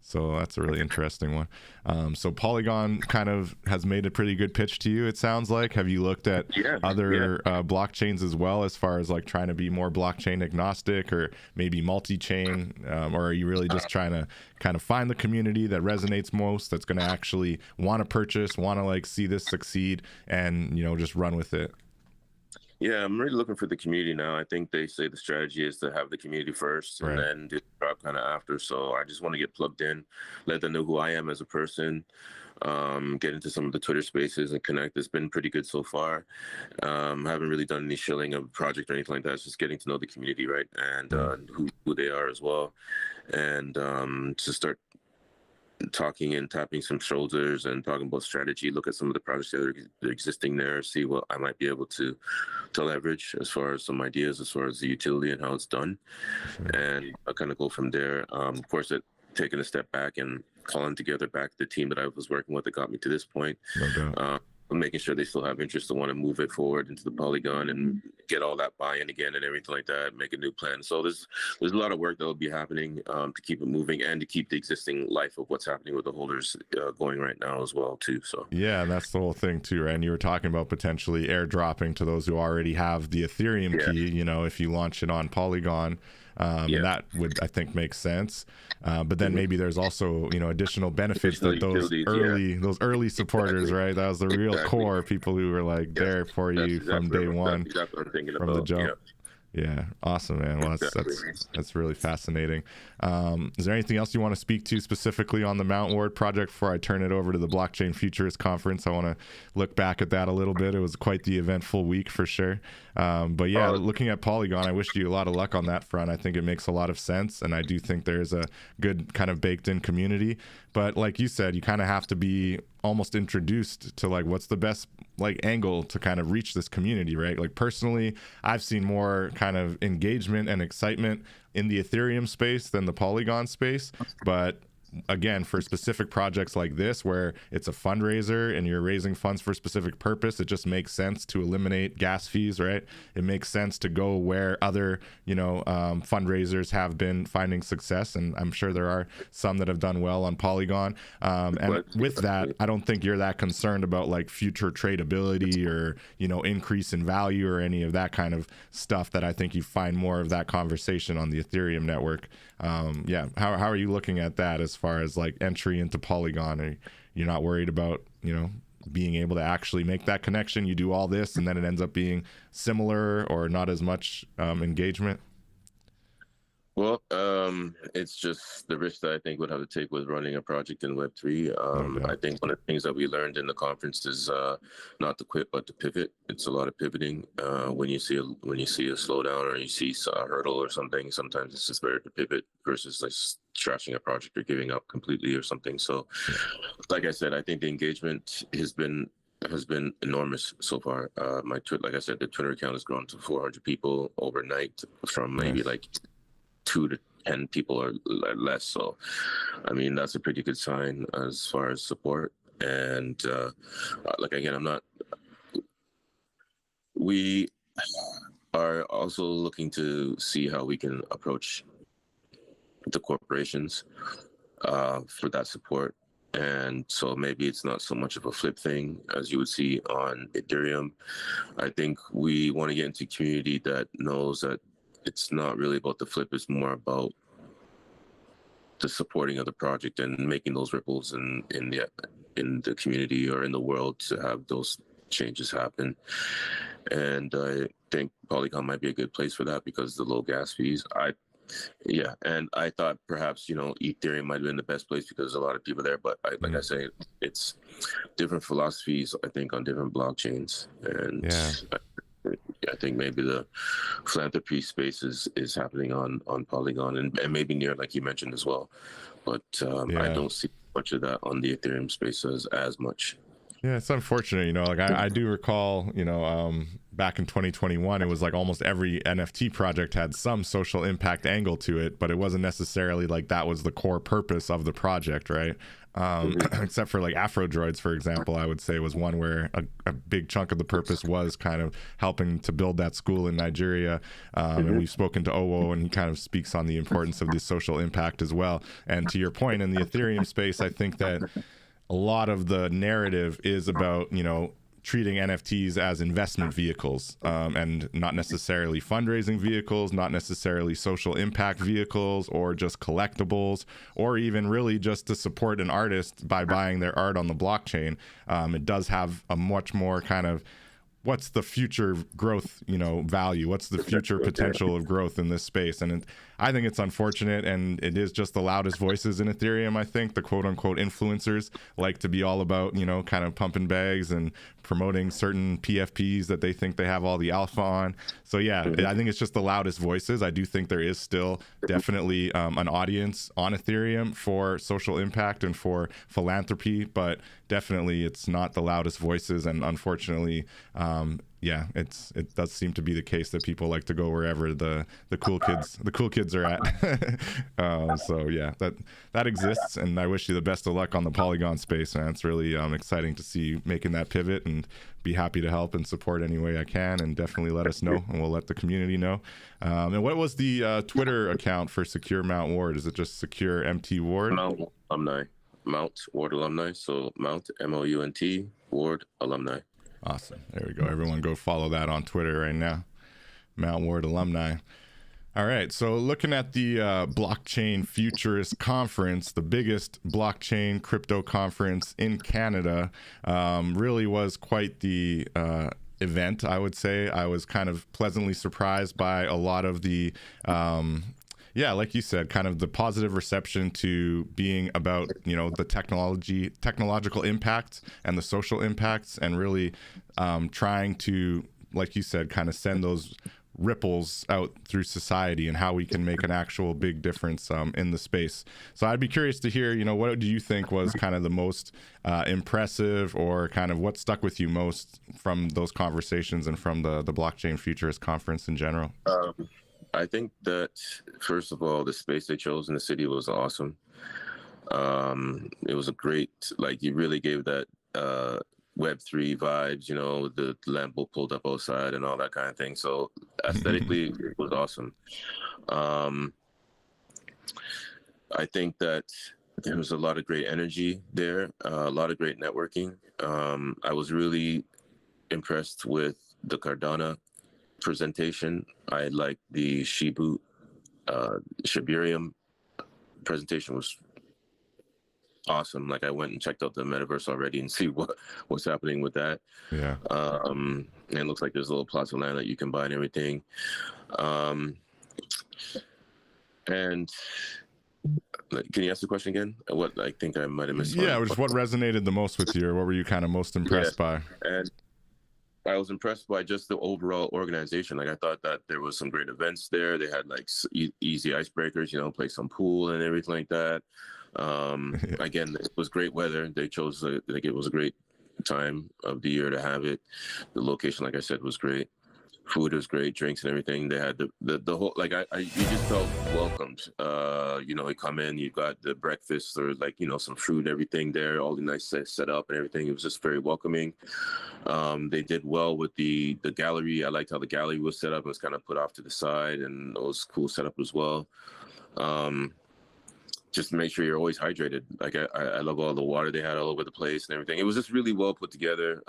Speaker 2: So that's a really interesting one. So Polygon kind of has made a pretty good pitch to you, it sounds like. Have you looked at other blockchains as well, as far as like trying to be more blockchain agnostic or maybe multi-chain? Or are you really just trying to kind of find the community that resonates most, that's going to actually want to purchase, want to like see this succeed and, just run with it?
Speaker 1: Yeah, I'm really looking for the community now. I think they say the strategy is to have the community first and then just drop kind of after. So I just want to get plugged in, let them know who I am as a person, get into some of the Twitter spaces and connect. It's been pretty good so far. Haven't really done any shilling of a project or anything like that. It's just getting to know the community, right? And who they are as well. And to start talking and tapping some shoulders and talking about strategy, look at some of the projects that are existing there, see what I might be able to leverage as far as some ideas, as far as the utility and how it's done. And I'll kind of go from there. Of course, taking a step back and calling together back the team that I was working with that got me to this point.
Speaker 2: No doubt.
Speaker 1: Making sure they still have interest to want to move it forward into the Polygon and get all that buy-in again and everything like that, make a new plan. So there's a lot of work that will be happening to keep it moving and to keep the existing life of what's happening with the holders going right now as well too. So
Speaker 2: yeah, and that's the whole thing too, right? And you were talking about potentially airdropping to those who already have the Ethereum key, if you launch it on Polygon. That would, I think, make sense. But then maybe there's also, additional benefits that those early supporters, right? That was the real core people who were like there for you from day one, from the jump. Yeah, awesome, man. Well, that's really fascinating. Is there anything else you want to speak to specifically on the Mount Ward project before I turn it over to the Blockchain Futurist Conference? I want to look back at that a little bit. It was quite the eventful week for sure. But yeah, looking at Polygon, I wish you a lot of luck on that front. I think it makes a lot of sense, and I do think there's a good kind of baked-in community. But like you said, you kind of have to be almost introduced to like what's the best like angle to kind of reach this community, right? Like personally, I've seen more kind of engagement and excitement in the Ethereum space than the Polygon space, but again, for specific projects like this where it's a fundraiser and you're raising funds for a specific purpose, it just makes sense to eliminate gas fees, right? It makes sense to go where other fundraisers have been finding success, and I'm sure there are some that have done well on Polygon, and with that, I don't think you're that concerned about like future tradability or increase in value or any of that kind of stuff that I think you find more of that conversation on the Ethereum network. How are you looking at that as far as like entry into Polygon? Are you not worried about being able to actually make that connection? You do all this and then it ends up being similar or not as much engagement?
Speaker 1: Well, it's just the risk that I think would have to take with running a project in Web3. I think one of the things that we learned in the conference is not to quit, but to pivot. It's a lot of pivoting. When you see a slowdown or you see a hurdle or something, sometimes it's just better to pivot versus like trashing a project or giving up completely or something. So, like I said, I think the engagement has been enormous so far. Like I said, the Twitter account has grown to 400 people overnight from maybe like 2 to 10 people or less. So, I mean, that's a pretty good sign as far as support. And we are also looking to see how we can approach the corporations for that support. And so maybe it's not so much of a flip thing as you would see on Ethereum. I think we want to get into a community that knows that it's not really about the flip. It's more about the supporting of the project and making those ripples in the community or in the world to have those changes happen. And I think Polygon might be a good place for that because the low gas fees. And I thought perhaps, Ethereum might have been the best place because there's a lot of people there. But like I say, it's different philosophies, I think, on different blockchains. And I think maybe the philanthropy space is happening on Polygon and maybe near, like you mentioned as well. But I don't see much of that on the Ethereum space as much.
Speaker 2: Yeah, it's unfortunate, like I do recall, back in 2021, it was like almost every NFT project had some social impact angle to it, but it wasn't necessarily like that was the core purpose of the project, right? Except for like Afrodroids, for example, I would say was one where a big chunk of the purpose was kind of helping to build that school in Nigeria. And we've spoken to Owo, and he kind of speaks on the importance of the social impact as well. And to your point, in the Ethereum space, I think that a lot of the narrative is about, treating NFTs as investment vehicles, and not necessarily fundraising vehicles, not necessarily social impact vehicles, or just collectibles, or even really just to support an artist by buying their art on the blockchain. It does have a much more kind of, what's the future growth, value? What's the future potential of growth in this space? And I think it's unfortunate, and it is just the loudest voices in Ethereum. I think the quote unquote influencers like to be all about, kind of pumping bags and promoting certain PFPs that they think they have all the alpha on. So yeah, I think it's just the loudest voices. I do think there is still definitely an audience on Ethereum for social impact and for philanthropy, but definitely it's not the loudest voices. And unfortunately, it does seem to be the case that people like to go wherever the cool kids are at. So yeah, that exists, and I wish you the best of luck on the Polygon space, man. It's really exciting to see you making that pivot, and be happy to help and support any way I can, and definitely let us know, and we'll let the community know. And what was the Twitter account for Secure Mount Ward? Is it just Secure MT Ward?
Speaker 1: Mount Ward Alumni. So Mount, MOUNT, Ward Alumni.
Speaker 2: Awesome. There we go. Everyone go follow that on Twitter right now. Mount Ward Alumni. All right. So looking at the Blockchain Futurist Conference, the biggest blockchain crypto conference in Canada, really was quite the event, I would say. I was kind of pleasantly surprised by a lot of the like you said, kind of the positive reception to being about, the technological impacts and the social impacts, and really trying to, like you said, kind of send those ripples out through society and how we can make an actual big difference in the space. So I'd be curious to hear, what do you think was kind of the most impressive, or kind of what stuck with you most from those conversations and from the Blockchain Futurist Conference in general?
Speaker 1: I think that, first of all, the space they chose in the city was awesome. It was a great, you really gave that Web3 vibes, the Lambo pulled up outside and all that kind of thing. So aesthetically, it was awesome. I think that there was a lot of great energy there, a lot of great networking. I was really impressed with the Cardano presentation. I like the Shibarium presentation was awesome. I went and checked out the metaverse already and see what's happening with that.
Speaker 2: Yeah.
Speaker 1: And it looks like there's little plots of land that you can buy and everything. And can you ask the question again? What I think I might have missed.
Speaker 2: Yeah, just what resonated the most with you, or what were you kind of most impressed by?
Speaker 1: And I was impressed by just the overall organization. I thought that there was some great events there. They had easy icebreakers, play some pool and everything like that. Again, it was great weather. They chose, it was a great time of the year to have it. The location, like I said, was great. Food was great, drinks and everything. They had the whole, you just felt welcomed. You come in, you've got the breakfast or some fruit, everything there, all the nice set up and everything. It was just very welcoming. They did well with the gallery. I liked how the gallery was set up. It was kind of put off to the side, and it was cool setup as well. Just to make sure you're always hydrated. I love all the water they had all over the place and everything. It was just really well put together,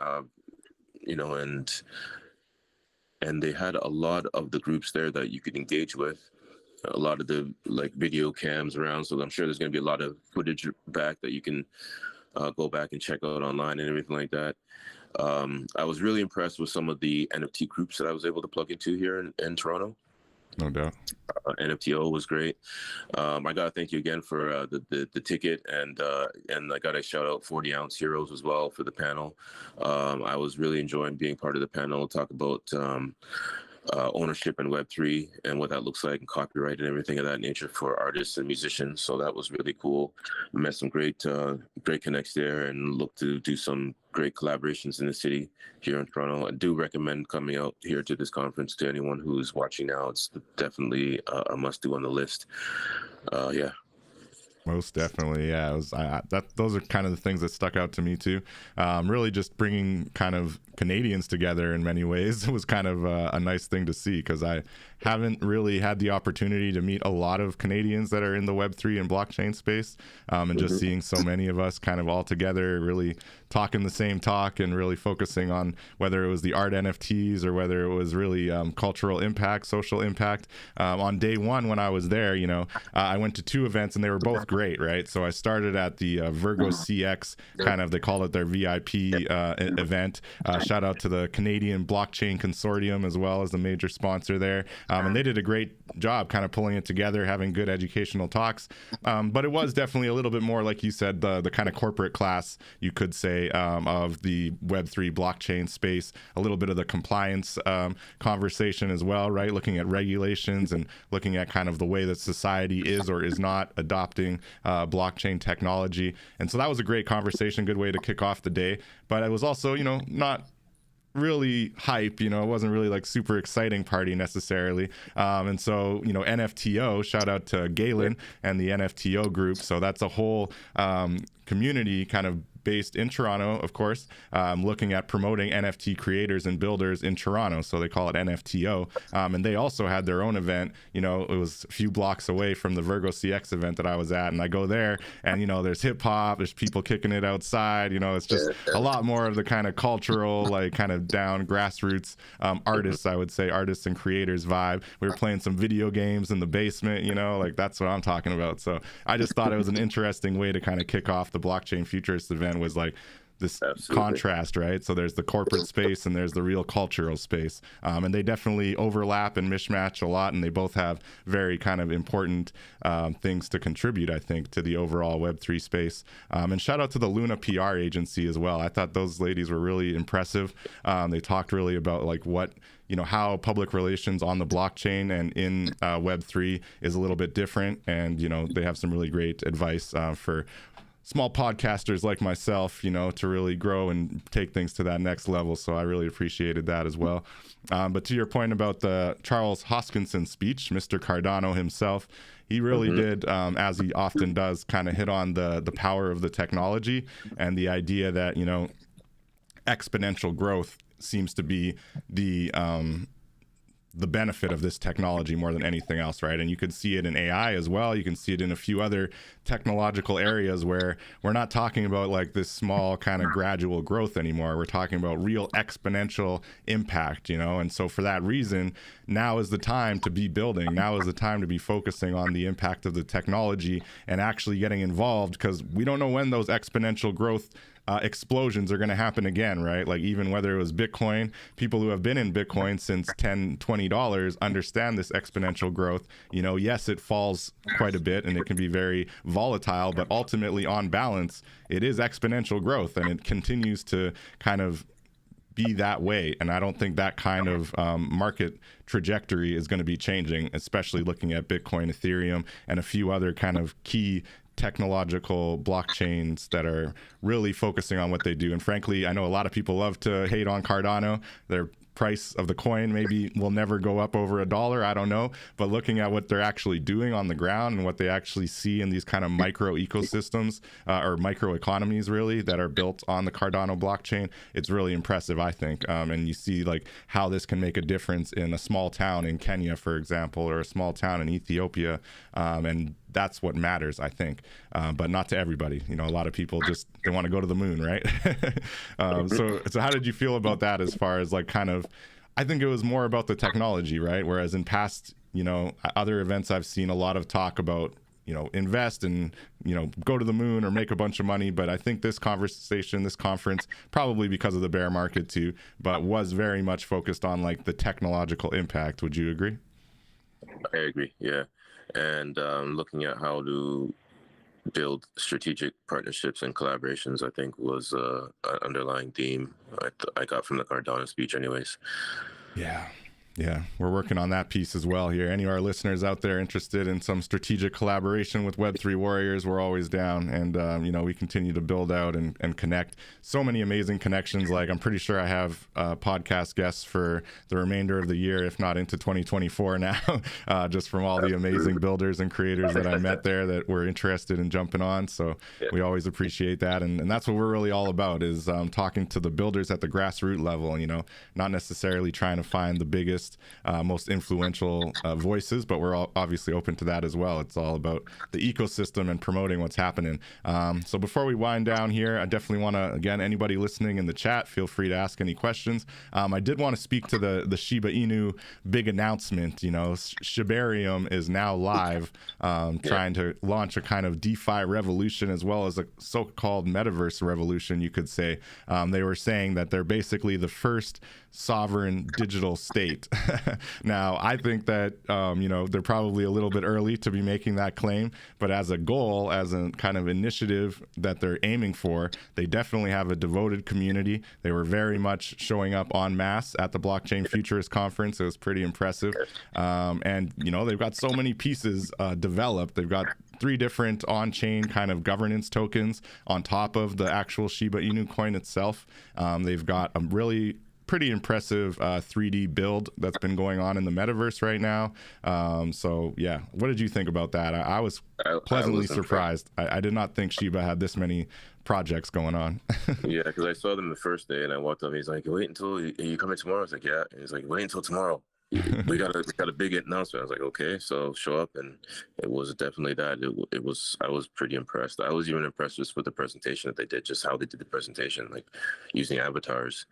Speaker 1: and they had a lot of the groups there that you could engage with, a lot of the like video cams around. So I'm sure there's going to be a lot of footage back that you can go back and check out online and everything like that. I was really impressed with some of the NFT groups that I was able to plug into here in Toronto.
Speaker 2: No doubt.
Speaker 1: NFTO was great. I gotta thank you again for the ticket, and I gotta shout out 40 Ounce Heroes as well for the panel. I was really enjoying being part of the panel, talk about ownership in Web3 and what that looks like, and copyright and everything of that nature for artists and musicians. So that was really cool. Met some great connects there, and look to do some great collaborations in the city here in Toronto. I do recommend coming out here to this conference to anyone who's watching now. It's definitely a must do on the list. Yeah.
Speaker 2: Most definitely, yeah. Those are kind of the things that stuck out to me too. Really, just bringing kind of Canadians together in many ways was kind of a nice thing to see, because I haven't really had the opportunity to meet a lot of Canadians that are in the Web3 and blockchain space, and just seeing so many of us kind of all together, really talking the same talk and really focusing on whether it was the art NFTs or whether it was really cultural impact, social impact. On day one when I was there, I went to 2 events and they were both great, right? So I started at the Virgo CX, kind of, they call it their VIP event. Shout out to the Canadian Blockchain Consortium as well as the major sponsor there. And they did a great job kind of pulling it together, having good educational talks. But it was definitely a little bit more, like you said, the kind of corporate class, you could say, of the Web3 blockchain space, a little bit of the compliance conversation as well, right? Looking at regulations and looking at kind of the way that society is or is not adopting blockchain technology. And so that was a great conversation, good way to kick off the day. But it was also, not really hype, it wasn't really like super exciting party necessarily. And so, NFTO, shout out to Galen and the NFTO group. So that's a whole community kind of based in Toronto, of course, looking at promoting NFT creators and builders in Toronto. So they call it NFTO. And they also had their own event. It was a few blocks away from the Virgo CX event that I was at. And I go there and, there's hip hop, there's people kicking it outside. It's just a lot more of the kind of cultural, like kind of down grassroots artists, I would say, artists and creators vibe. We were playing some video games in the basement, like that's what I'm talking about. So I just thought it was an interesting way to kind of kick off the Blockchain Futurists event, was like this contrast, right? So there's the corporate space and there's the real cultural space, and they definitely overlap and mishmatch a lot, and they both have very kind of important things to contribute, I think, to the overall Web3 space. And shout out to the Luna PR agency as well. I thought those ladies were really impressive. They talked really about like what, how public relations on the blockchain and in Web3 is a little bit different, and they have some really great advice for small podcasters like myself, to really grow and take things to that next level. So I really appreciated that as well. But to your point about the Charles Hoskinson speech, Mr. Cardano himself, he really did, as he often does, kind of hit on the power of the technology and the idea that, exponential growth seems to be the benefit of this technology more than anything else, right? And you could see it in AI as well. You can see it in a few other technological areas where we're not talking about like this small kind of gradual growth anymore. We're talking about real exponential impact, And so for that reason, now is the time to be building. Now is the time to be focusing on the impact of the technology and actually getting involved, because we don't know when those exponential growth explosions are going to happen again, right? Like even whether it was Bitcoin, people who have been in Bitcoin since $10, $20 understand this exponential growth. Yes, it falls quite a bit and it can be very volatile, but ultimately on balance, it is exponential growth and it continues to kind of be that way. And I don't think that kind of market trajectory is going to be changing, especially looking at Bitcoin, Ethereum, and a few other kind of key technological blockchains that are really focusing on what they do. And frankly, I know a lot of people love to hate on Cardano. Their price of the coin maybe will never go up over $1. I don't know. But looking at what they're actually doing on the ground and what they actually see in these kind of micro ecosystems or micro economies really that are built on the Cardano blockchain, it's really impressive, I think. And you see like how this can make a difference in a small town in Kenya, for example, or a small town in Ethiopia. And that's what matters, I think, but not to everybody. A lot of people just, they want to go to the moon, right? So how did you feel about that as far as like kind of I think it was more about the technology, right? Whereas in past, other events, I've seen a lot of talk about, invest and, go to the moon or make a bunch of money. But I think this conference, probably because of the bear market too, but was very much focused on like the technological impact. Would you agree?
Speaker 1: I agree. Yeah. And looking at how to build strategic partnerships and collaborations, I think was an underlying theme I got from the Cardano speech anyways.
Speaker 2: Yeah, we're working on that piece as well here. Any of our listeners out there interested in some strategic collaboration with Web3 Warriors, we're always down. And, we continue to build out and connect. So many amazing connections. Like, I'm pretty sure I have podcast guests for the remainder of the year, if not into 2024 now, just from all the amazing builders and creators that I met there that were interested in jumping on. So we always appreciate that. And that's what we're really all about, is talking to the builders at the grassroots level, not necessarily trying to find the biggest, most influential voices, but we're all obviously open to that as well. It's all about the ecosystem and promoting what's happening. So before we wind down here, I definitely want to, again, anybody listening in the chat, feel free to ask any questions. I did want to speak to the Shiba Inu big announcement. Shibarium is now live, trying to launch a kind of DeFi revolution, as well as a so-called metaverse revolution, you could say. They were saying that they're basically the first sovereign digital state. Now, I think that, they're probably a little bit early to be making that claim, but as a goal, as a kind of initiative that they're aiming for, they definitely have a devoted community. They were very much showing up en masse at the Blockchain Futurist Conference. It was pretty impressive. And, they've got so many pieces developed. They've got 3 different on-chain kind of governance tokens on top of the actual Shiba Inu coin itself. They've got a really pretty impressive 3D build that's been going on in the metaverse right now. So yeah, what did you think about that? I was pleasantly surprised. I did not think Shiba had this many projects going on.
Speaker 1: Yeah, because I saw them the first day and I walked up and he's like, wait until you come in tomorrow. I was like, yeah. And he's like, wait until tomorrow. we got a big announcement. I was like, okay, so show up. And it was definitely that. I was pretty impressed. I was even impressed just with the presentation that they did, just how they did the presentation, like using avatars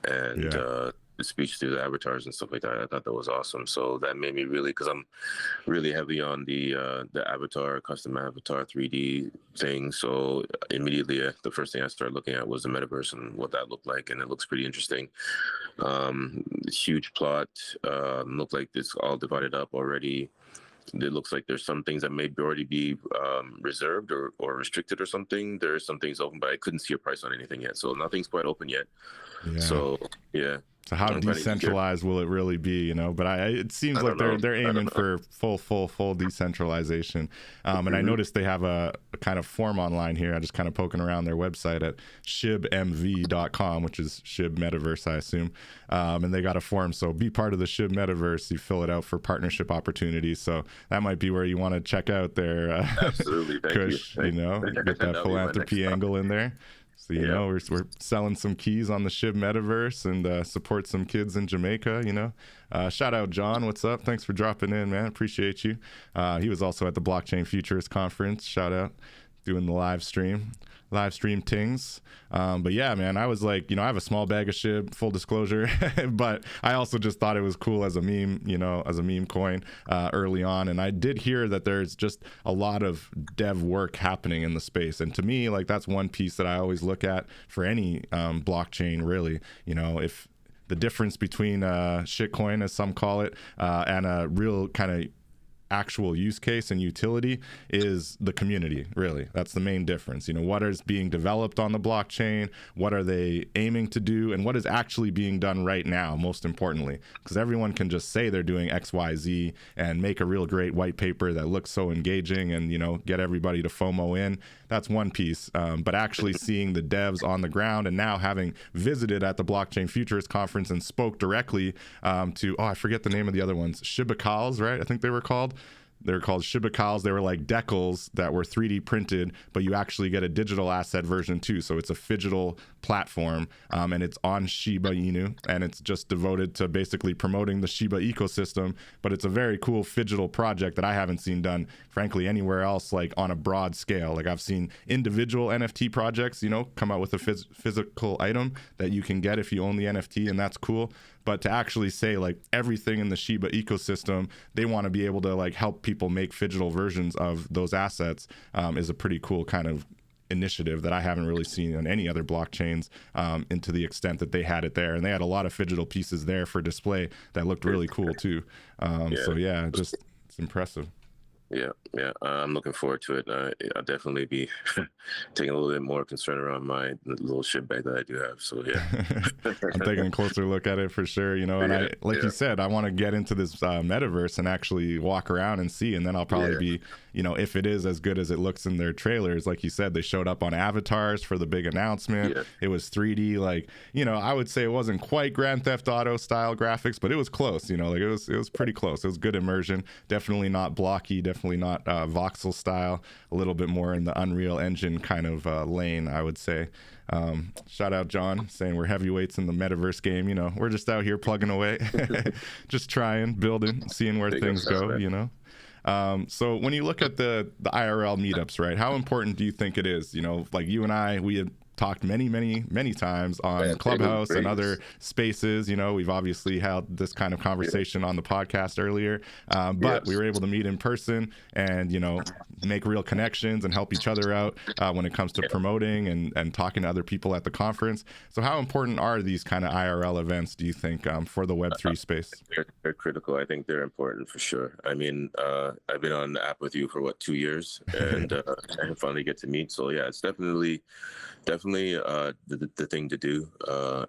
Speaker 1: and the speech through the avatars and stuff like that. I thought that was awesome. So that made me really, because I'm really heavy on the avatar, custom avatar 3D thing. So immediately the first thing I started looking at was the metaverse and what that looked like, and it looks pretty interesting. Huge plot. Looked like it's all divided up already. It looks like there's some things that may already be reserved or restricted or something. There's some things open, but I couldn't see a price on anything yet. So nothing's quite open yet. Yeah. So, yeah.
Speaker 2: So how decentralized will it really be, But it seems like they're aiming for full decentralization. And I noticed they have a kind of form online here. I just kind of poking around their website at shibmv.com, which is Shib Metaverse, I assume. And they got a form. So be part of the Shib Metaverse. You fill it out for partnership opportunities. So that might be where you want to check out their
Speaker 1: Absolutely. Thank
Speaker 2: Kush,
Speaker 1: you.
Speaker 2: Get that philanthropy angle in there. So, we're selling some keys on the Shib Metaverse and support some kids in Jamaica, Shout out, John. What's up? Thanks for dropping in, man. Appreciate you. He was also at the Blockchain Futurist Conference. Shout out. Doing the live stream tings. But yeah, man, I was like, I have a small bag of Shib, full disclosure, but I also just thought it was cool as a meme, as a meme coin early on. And I did hear that there's just a lot of dev work happening in the space. And to me, like, that's one piece that I always look at for any blockchain, really. If the difference between shitcoin, as some call it, and a real kind of actual use case and utility is the community. Really, that's the main difference. What is being developed on the blockchain, what are they aiming to do, and what is actually being done right now, most importantly, because everyone can just say they're doing XYZ and make a real great white paper that looks so engaging and get everybody to FOMO in. That's one piece, but actually seeing the devs on the ground, and now having visited at the Blockchain Futurist Conference and spoke directly to I forget the name of the other ones, Shibacals, right? I think they were called. They're called Shiba Cows. They were like decals that were 3D printed, but you actually get a digital asset version too. So it's a phygital platform, and it's on Shiba Inu, and it's just devoted to basically promoting the Shiba ecosystem. But it's a very cool phygital project that I haven't seen done, frankly, anywhere else, like on a broad scale. Like I've seen individual NFT projects, you know, come out with a physical item that you can get if you own the NFT, and that's cool. But to actually say like everything in the Shiba ecosystem, they want to be able to like help people make phygital versions of those assets, is a pretty cool kind of initiative that I haven't really seen on any other blockchains, into the extent that they had it there. And they had a lot of phygital pieces there for display that looked really cool too. So yeah, just it's impressive.
Speaker 1: Yeah, I'm looking forward to it. I'll definitely be taking a little bit more concern around my little shit bag that I do have. So yeah,
Speaker 2: I'm taking a closer look at it for sure. You know, and I, like you said, I want to get into this metaverse and actually walk around and see, and then I'll probably be, you know, if it is as good as it looks in their trailers, like you said, they showed up on avatars for the big announcement. It was 3D, like, you know, I would say it wasn't quite Grand Theft Auto style graphics, but it was close. You know, like it was pretty close. It was good immersion. Definitely not blocky. Definitely not voxel style, a little bit more in the Unreal Engine kind of lane, I would say. Shout out John saying we're heavyweights in the metaverse game. You know, we're just out here plugging away, just trying, building, seeing where things go, you know. So when you look at the IRL meetups, right, how important do you think it is? You know, like you and I, we had talked many times on Clubhouse and other spaces. You know, we've obviously had this kind of conversation on the podcast earlier, but we were able to meet in person and, you know, make real connections and help each other out when it comes to promoting and talking to other people at the conference. So how important are these kind of IRL events, do you think, for the Web3 space?
Speaker 1: They're critical. I think they're important for sure. I mean, I've been on the app with you for what, 2 years, and I finally get to meet. So yeah, it's definitely the thing to do.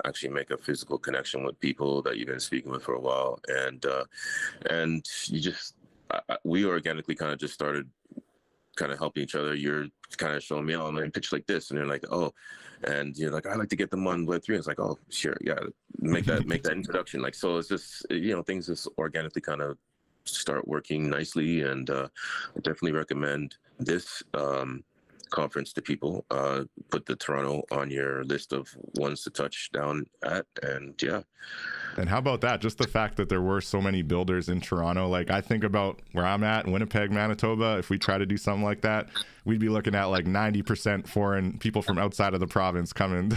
Speaker 1: Actually make a physical connection with people that you've been speaking with for a while, and you just we organically kind of just started kind of helping each other. You're kind of showing me, oh, I'm gonna pitch like this, and you're like, oh, and you're like, I like to get them on Web3. It's like, oh, sure, yeah, make that introduction. Like, so it's just, you know, things just organically kind of start working nicely, and I definitely recommend this conference to people. Put the Toronto on your list of ones to touch down at, and yeah.
Speaker 2: And how about that? Just the fact that there were so many builders in Toronto. Like I think about where I'm at, Winnipeg, Manitoba. If we try to do something like that, we'd be looking at like 90% foreign people from outside of the province coming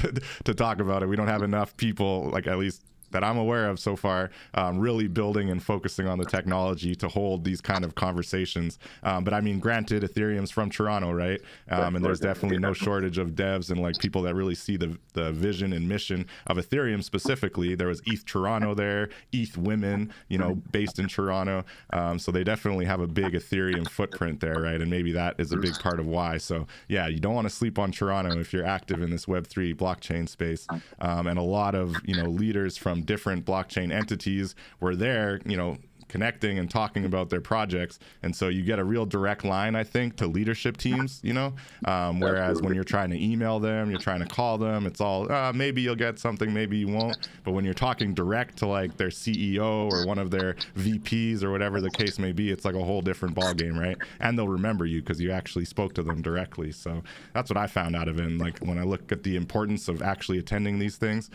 Speaker 2: to talk about it. We don't have enough people, like at least that I'm aware of so far, really building and focusing on the technology to hold these kind of conversations. But I mean, granted, Ethereum's from Toronto, right? And there's definitely no shortage of devs and like people that really see the vision and mission of Ethereum specifically. There was ETH Toronto there, ETH Women, you know, based in Toronto. So they definitely have a big Ethereum footprint there, right? And maybe that is a big part of why. So yeah, you don't want to sleep on Toronto if you're active in this Web3 blockchain space. And a lot of, you know, leaders from different blockchain entities were there, you know, connecting and talking about their projects. And so you get a real direct line, I think, to leadership teams, you know, whereas when you're trying to email them, you're trying to call them, it's all, maybe you'll get something, maybe you won't. But when you're talking direct to like their CEO or one of their VPs or whatever the case may be, it's like a whole different ballgame, right? And they'll remember you because you actually spoke to them directly. So that's what I found out of it. And like when I look at the importance of actually attending these things,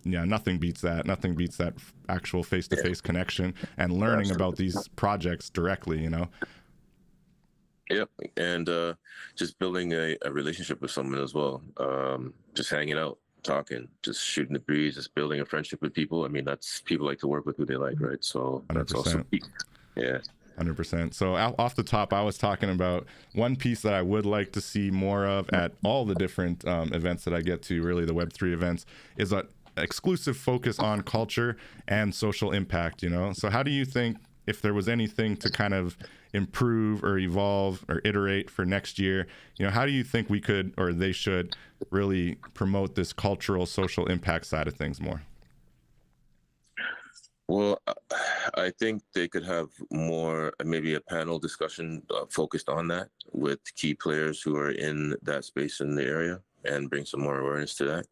Speaker 2: yeah, nothing beats that. Nothing beats that actual face-to-face connection and learning about these projects directly, you know?
Speaker 1: Yep. And just building a relationship with someone as well. Just hanging out, talking, just shooting the breeze, just building a friendship with people. I mean, that's people like to work with who they like, right? So
Speaker 2: 100%.
Speaker 1: That's also key. Yeah.
Speaker 2: 100%. So off the top, I was talking about one piece that I would like to see more of at all the different events that I get to, really the Web3 events, is a exclusive focus on culture and social impact, you know? So how do you think, if there was anything to kind of improve or evolve or iterate for next year, you know, how do you think we could, or they should really promote this cultural social impact side of things more?
Speaker 1: Well, I think they could have more, maybe a panel discussion focused on that with key players who are in that space in the area, and bring some more awareness to that.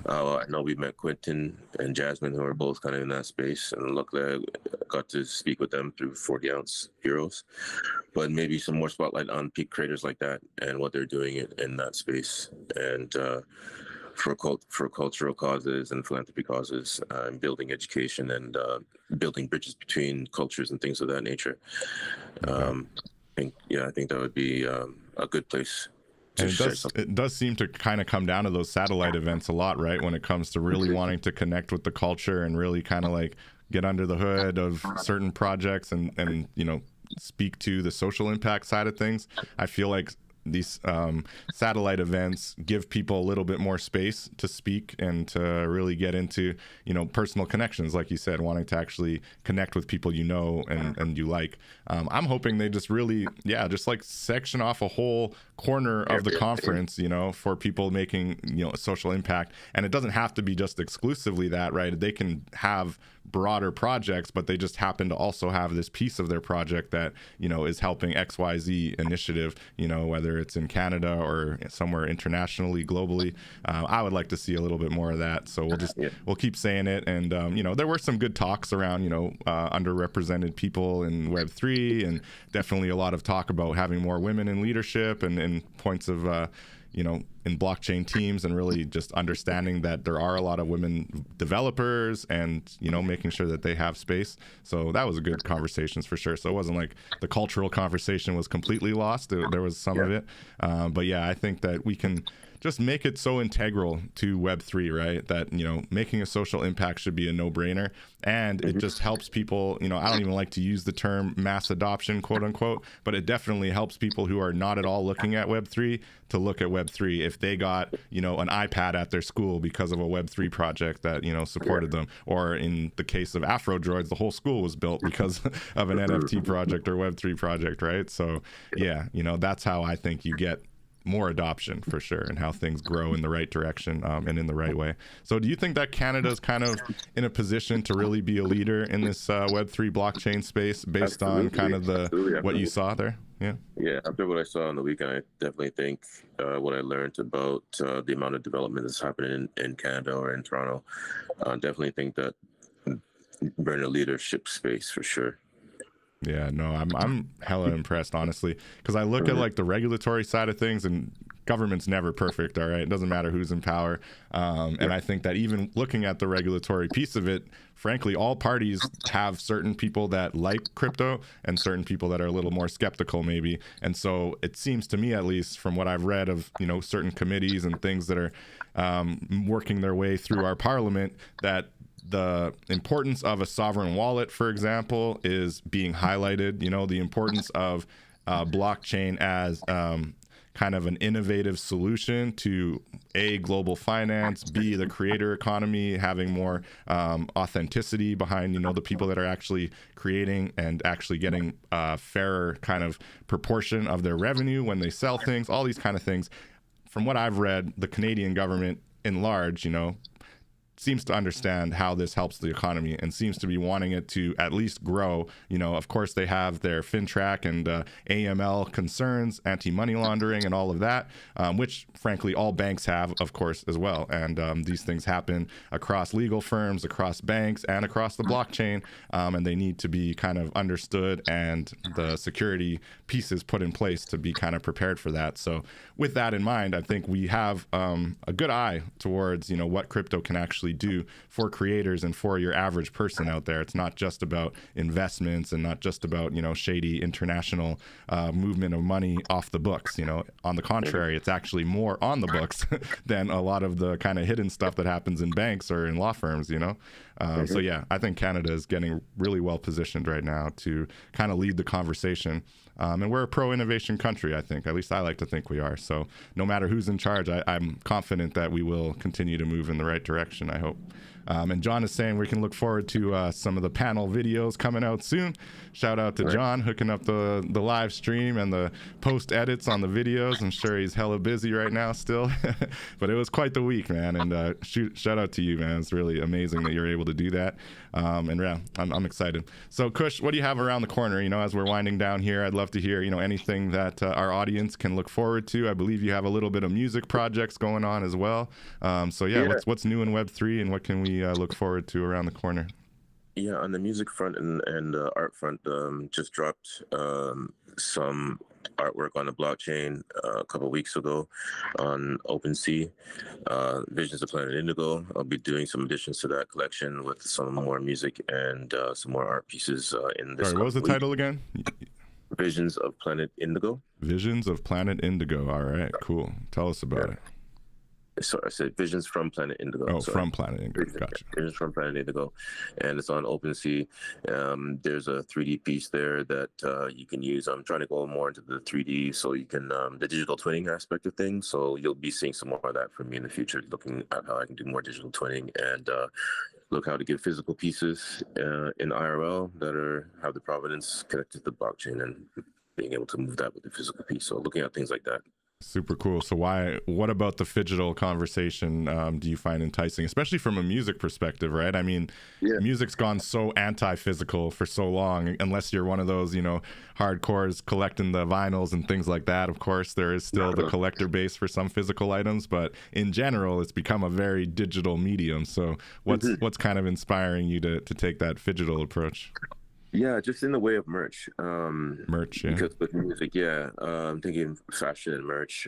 Speaker 1: I know we met Quentin and Jasmine, who are both kind of in that space, and look, got to speak with them through 40-ounce Heroes, but maybe some more spotlight on peak creators like that and what they're doing in that space. And for cultural causes and philanthropy causes, building education and building bridges between cultures and things of that nature. I think that would be a good place.
Speaker 2: And it does seem to kind of come down to those satellite events a lot, right? When it comes to really wanting to connect with the culture and really kind of like get under the hood of certain projects and speak to the social impact side of things. I feel like these satellite events give people a little bit more space to speak and to really get into, personal connections, like you said, wanting to actually connect with people and you like. I'm hoping they just really, just like section off a whole corner of the conference, for people making, a social impact. And it doesn't have to be just exclusively that, right? They can have broader projects, but they just happen to also have this piece of their project that, is helping XYZ initiative, whether it's in Canada or somewhere internationally, globally. I would like to see a little bit more of that. So we'll keep saying it. And, there were some good talks around, underrepresented people in Web3, and definitely a lot of talk about having more women in leadership and points of, in blockchain teams, and really just understanding that there are a lot of women developers and, making sure that they have space. So that was a good conversations for sure. So it wasn't like the cultural conversation was completely lost. There was some of it. But I think that we can just make it so integral to Web3, right? That, making a social impact should be a no-brainer. And it just helps people, I don't even like to use the term mass adoption, quote unquote, but it definitely helps people who are not at all looking at Web3 to look at Web3 if they got, an iPad at their school because of a Web3 project that, supported them. Or in the case of Afro Droids, the whole school was built because of an NFT project or Web3 project, right? So that's how I think you get more adoption for sure, and how things grow in the right direction and in the right way. So do you think that Canada is kind of in a position to really be a leader in this Web3 blockchain space based on kind of what you saw there? Yeah,
Speaker 1: after what I saw on the weekend, I definitely think what I learned about the amount of development that's happening in Canada or in Toronto, definitely think that we're in a leadership space for sure.
Speaker 2: Yeah, no, I'm hella impressed, honestly, because I look at like the regulatory side of things, and government's never perfect, all right? It doesn't matter who's in power. And I think that even looking at the regulatory piece of it, frankly, all parties have certain people that like crypto and certain people that are a little more skeptical maybe. And so it seems to me, at least from what I've read of, certain committees and things that are working their way through our parliament, that the importance of a sovereign wallet, for example, is being highlighted. The importance of blockchain as kind of an innovative solution to A, global finance, B, the creator economy, having more authenticity behind, the people that are actually creating and actually getting a fairer kind of proportion of their revenue when they sell things, all these kind of things. From what I've read, the Canadian government in large, seems to understand how this helps the economy and seems to be wanting it to at least grow. Of course, they have their FinTrack and AML concerns, anti-money laundering and all of that, which frankly all banks have, of course, as well. And these things happen across legal firms, across banks, and across the blockchain, and they need to be kind of understood and the security pieces put in place to be kind of prepared for that. So with that in mind, I think we have a good eye towards, what crypto can actually do for creators and for your average person out there. It's not just about investments and not just about, shady international movement of money off the books. On the contrary, it's actually more on the books than a lot of the kind of hidden stuff that happens in banks or in law firms, So yeah, I think Canada is getting really well positioned right now to kind of lead the conversation. And we're a pro-innovation country, I think. At least I like to think we are. So no matter who's in charge, I'm confident that we will continue to move in the right direction, I hope. And John is saying we can look forward to some of the panel videos coming out soon. Shout out to John hooking up the live stream and the post edits on the videos. I'm sure he's hella busy right now still, but it was quite the week, man. And shout out to you, man. It's really amazing that you're able to do that. And yeah, I'm excited. So Kush, what do you have around the corner? As we're winding down here, I'd love to hear, anything that our audience can look forward to. I believe you have a little bit of music projects going on as well. So yeah. What's new in Web3 and what can we look forward to around the corner?
Speaker 1: Yeah, on the music front and art front, just dropped some artwork on the blockchain a couple weeks ago on OpenSea. Visions of Planet Indigo. I'll be doing some additions to that collection with some more music and some more art pieces in this
Speaker 2: Sorry, what was the
Speaker 1: coming week.
Speaker 2: title again?
Speaker 1: Visions of Planet Indigo.
Speaker 2: Visions of Planet Indigo. All right, cool. Tell us about it.
Speaker 1: So I said Visions from Planet Indigo.
Speaker 2: Oh,
Speaker 1: Sorry.
Speaker 2: from Planet Indigo. Gotcha.
Speaker 1: Visions from Planet Indigo, and it's on OpenSea. There's a 3D piece there that you can use. I'm trying to go more into the 3D, so you can the digital twinning aspect of things. So you'll be seeing some more of that from me in the future, looking at how I can do more digital twinning and look how to get physical pieces in IRL that have the provenance connected to the blockchain and being able to move that with the physical piece. So looking at things like that.
Speaker 2: Super cool. So what about the phygital conversation do you find enticing, especially from a music perspective, right? I mean, music's gone so anti-physical for so long, unless you're one of those, hardcores collecting the vinyls and things like that. Of course, there is still the collector base for some physical items, but in general, it's become a very digital medium. So what's kind of inspiring you to take that phygital approach?
Speaker 1: Yeah, just in the way of merch.
Speaker 2: Merch, yeah.
Speaker 1: Because with music, I'm thinking fashion and merch,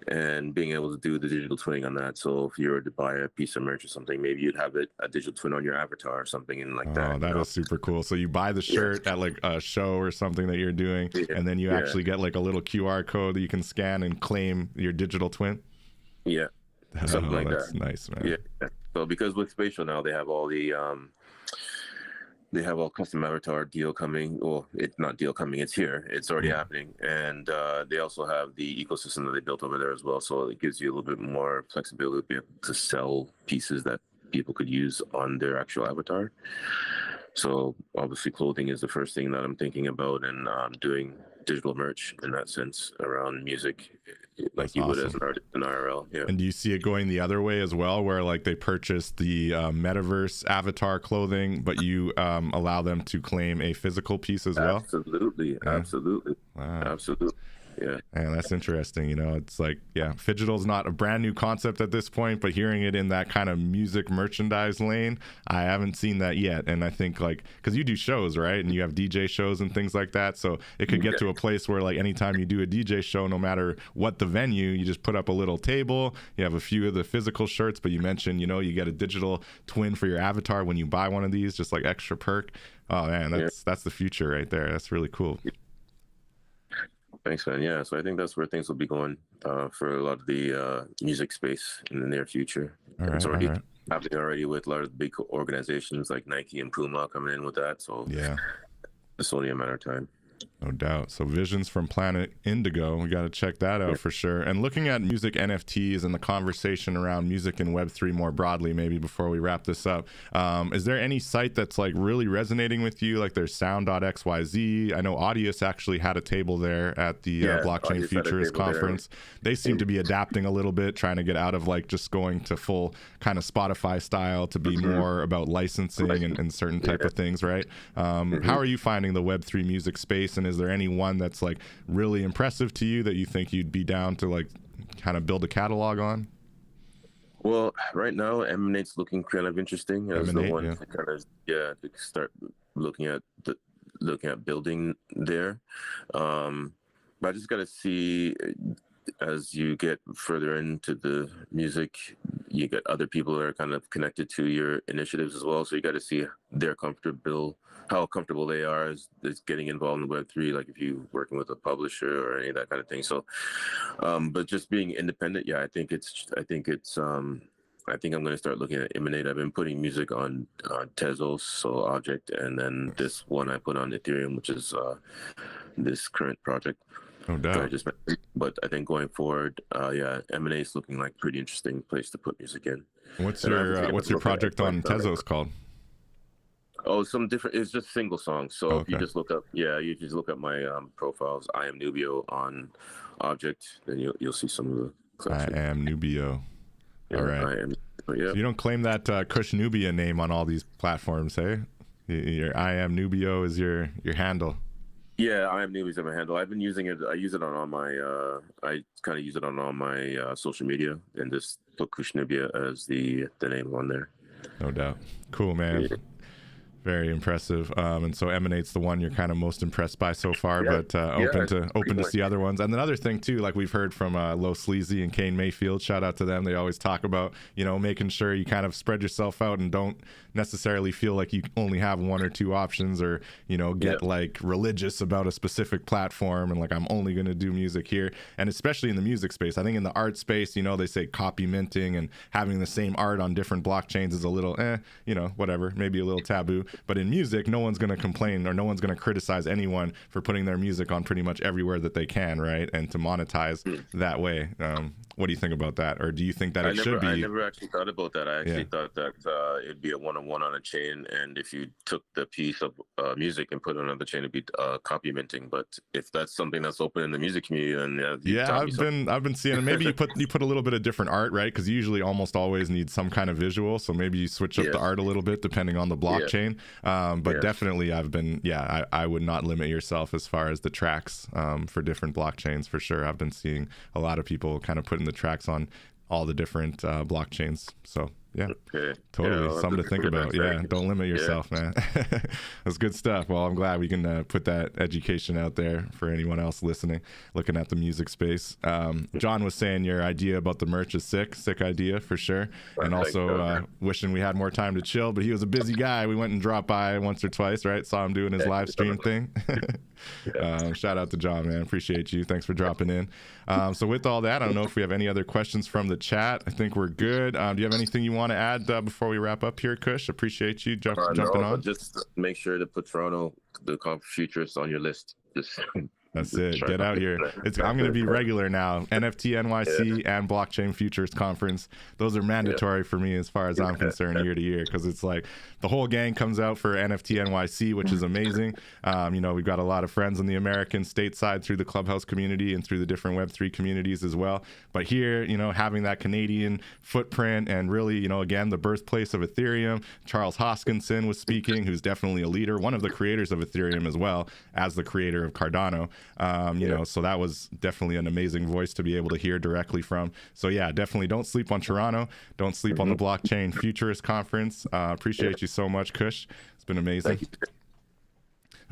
Speaker 1: and being able to do the digital twinning on that. So if you were to buy a piece of merch or something, maybe you'd have a digital twin on your avatar or something, and like that.
Speaker 2: Oh, that is super cool. So you buy the shirt at like a show or something that you're doing, and then you actually get like a little QR code that you can scan and claim your digital twin.
Speaker 1: Yeah, something like
Speaker 2: that's
Speaker 1: that.
Speaker 2: Nice, man.
Speaker 1: Yeah. So because with Spatial now, they have all the they have a custom avatar deal coming. Well, it's not deal coming, it's here. It's already happening. And they also have the ecosystem that they built over there as well. So it gives you a little bit more flexibility to be able to sell pieces that people could use on their actual avatar. So obviously clothing is the first thing that I'm thinking about, and doing digital merch in that sense around music, like
Speaker 2: That's
Speaker 1: you
Speaker 2: awesome.
Speaker 1: would as an artist in IRL. Yeah.
Speaker 2: And do you see it going the other way as well, where like they purchase the metaverse avatar clothing, but you allow them to claim a physical piece as well?
Speaker 1: Absolutely.
Speaker 2: Yeah.
Speaker 1: Absolutely.
Speaker 2: Wow.
Speaker 1: Absolutely. Yeah.
Speaker 2: And that's interesting. It's like, phygital's not a brand new concept at this point, but hearing it in that kind of music merchandise lane, I haven't seen that yet. And I think because you do shows, right? And you have DJ shows and things like that. So it could get to a place where like anytime you do a DJ show, no matter what the venue, you just put up a little table, you have a few of the physical shirts, but you mentioned, you get a digital twin for your avatar when you buy one of these, just like extra perk. Oh man, that's the future right there. That's really cool.
Speaker 1: Thanks, man. Yeah, so I think that's where things will be going for a lot of the music space in the near future. It's already happening already with a lot of the big organizations like Nike and Puma coming in with that. So
Speaker 2: yeah,
Speaker 1: it's only a matter of time.
Speaker 2: No doubt. So Visions from Planet Indigo, we got to check that out for sure. And looking at music NFTs and the conversation around music and Web3 more broadly, maybe before we wrap this up, is there any site that's like really resonating with you? Like there's sound.xyz. I know Audius actually had a table there at the Blockchain Futurist Conference. They seem to be adapting a little bit, trying to get out of like just going to full kind of Spotify style to be more about licensing and certain type of things, right? How are you finding the Web3 music space? And is there any one that's like really impressive to you that you think you'd be down to like kind of build a catalog on?
Speaker 1: Well, right now, Eminate's looking kind of interesting as the one to kind of to start looking at building there. But I just got to see as you get further into the music, you get other people that are kind of connected to your initiatives as well. So you got to see how comfortable they are as getting involved in Web3, like if you working with a publisher or any of that kind of thing. So, but just being independent, I think I'm going to start looking at Emanate. I've been putting music on Tezos, so Object, and then this one I put on Ethereum, which is this current project.
Speaker 2: No doubt.
Speaker 1: But I think going forward, Emate's looking like a pretty interesting place to put music in.
Speaker 2: What's your project on Tezos called?
Speaker 1: Oh, some different. It's just single songs. So if you just look up, you just look up my profiles. I am Nubio on Object, then you'll see some of the collection.
Speaker 2: I am Nubio.
Speaker 1: Yeah, all right.
Speaker 2: So you don't claim that Kush Nubia name on all these platforms, hey? Your I am Nubio is your handle.
Speaker 1: Yeah, I am Nubio is my handle. I've been using it. I use it on all my. I kind of use it on all my social media, and just put Kush Nubia as the name on there.
Speaker 2: No doubt. Cool, man. Very impressive. And so Emanate's the one you're kind of most impressed by so far, but open to see other ones. And another thing too, like we've heard from Low Sleazy and Kane Mayfield, shout out to them. They always talk about, you know, making sure you kind of spread yourself out and don't necessarily feel like you only have one or two options, or, you know, get like religious about a specific platform and like, I'm only going to do music here. And especially in the music space, I think in the art space, you know, they say copy minting and having the same art on different blockchains is a little, you know, whatever, maybe a little taboo. But in music, no one's going to complain, or no one's going to criticize anyone for putting their music on pretty much everywhere that they can, right? And to monetize that way. What do you think about that? Or do you think that it should be?
Speaker 1: I never actually thought about that. I actually thought that it'd be a one-on-one on a chain, and if you took the piece of music and put it on another chain, it'd be copy minting. But if that's something that's open in the music community, then
Speaker 2: I've been seeing it. Maybe you put a little bit of different art, right? Because you usually almost always need some kind of visual, so maybe you switch up the art a little bit depending on the blockchain. But definitely, I would not limit yourself as far as the tracks for different blockchains, for sure. I've been seeing a lot of people kind of putting the tracks on all the different blockchains. So totally something to think about. Don't limit yourself, man. That's good stuff. Well, I'm glad we can put that education out there for anyone else listening, looking at the music space. John was saying your idea about the merch is sick idea for sure. And also wishing we had more time to chill, but he was a busy guy. We went and dropped by once or twice, right? Saw him doing his live stream thing. Shout out to John, man. Appreciate you. Thanks for dropping in. So with all that, I don't know if we have any other questions from the chat. I think we're good. Do you have anything you want to add before we wrap up here, Kush? Appreciate you jumping on.
Speaker 1: Just make sure to put Toronto, the futurists, on your list.
Speaker 2: That's it. Get out here. I'm going to be regular now. NFT NYC and Blockchain Futures Conference. Those are mandatory for me as far as I'm concerned, year to year, because it's like the whole gang comes out for NFT NYC, which is amazing. You know, we've got a lot of friends on the American stateside through the Clubhouse community and through the different Web3 communities as well. But here, you know, having that Canadian footprint and really, you know, again, the birthplace of Ethereum. Charles Hoskinson was speaking, who's definitely a leader, one of the creators of Ethereum as well as the creator of Cardano. You know, so that was definitely an amazing voice to be able to hear directly from. So yeah, definitely don't sleep on Toronto. Don't sleep on the Blockchain Futurist Conference. Appreciate you so much, Kush. It's been amazing.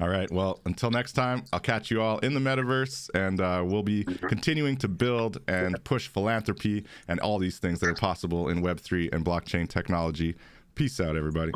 Speaker 2: All right. Well, until next time, I'll catch you all in the metaverse, and we'll be continuing to build and push philanthropy and all these things that are possible in Web3 and blockchain technology. Peace out, everybody.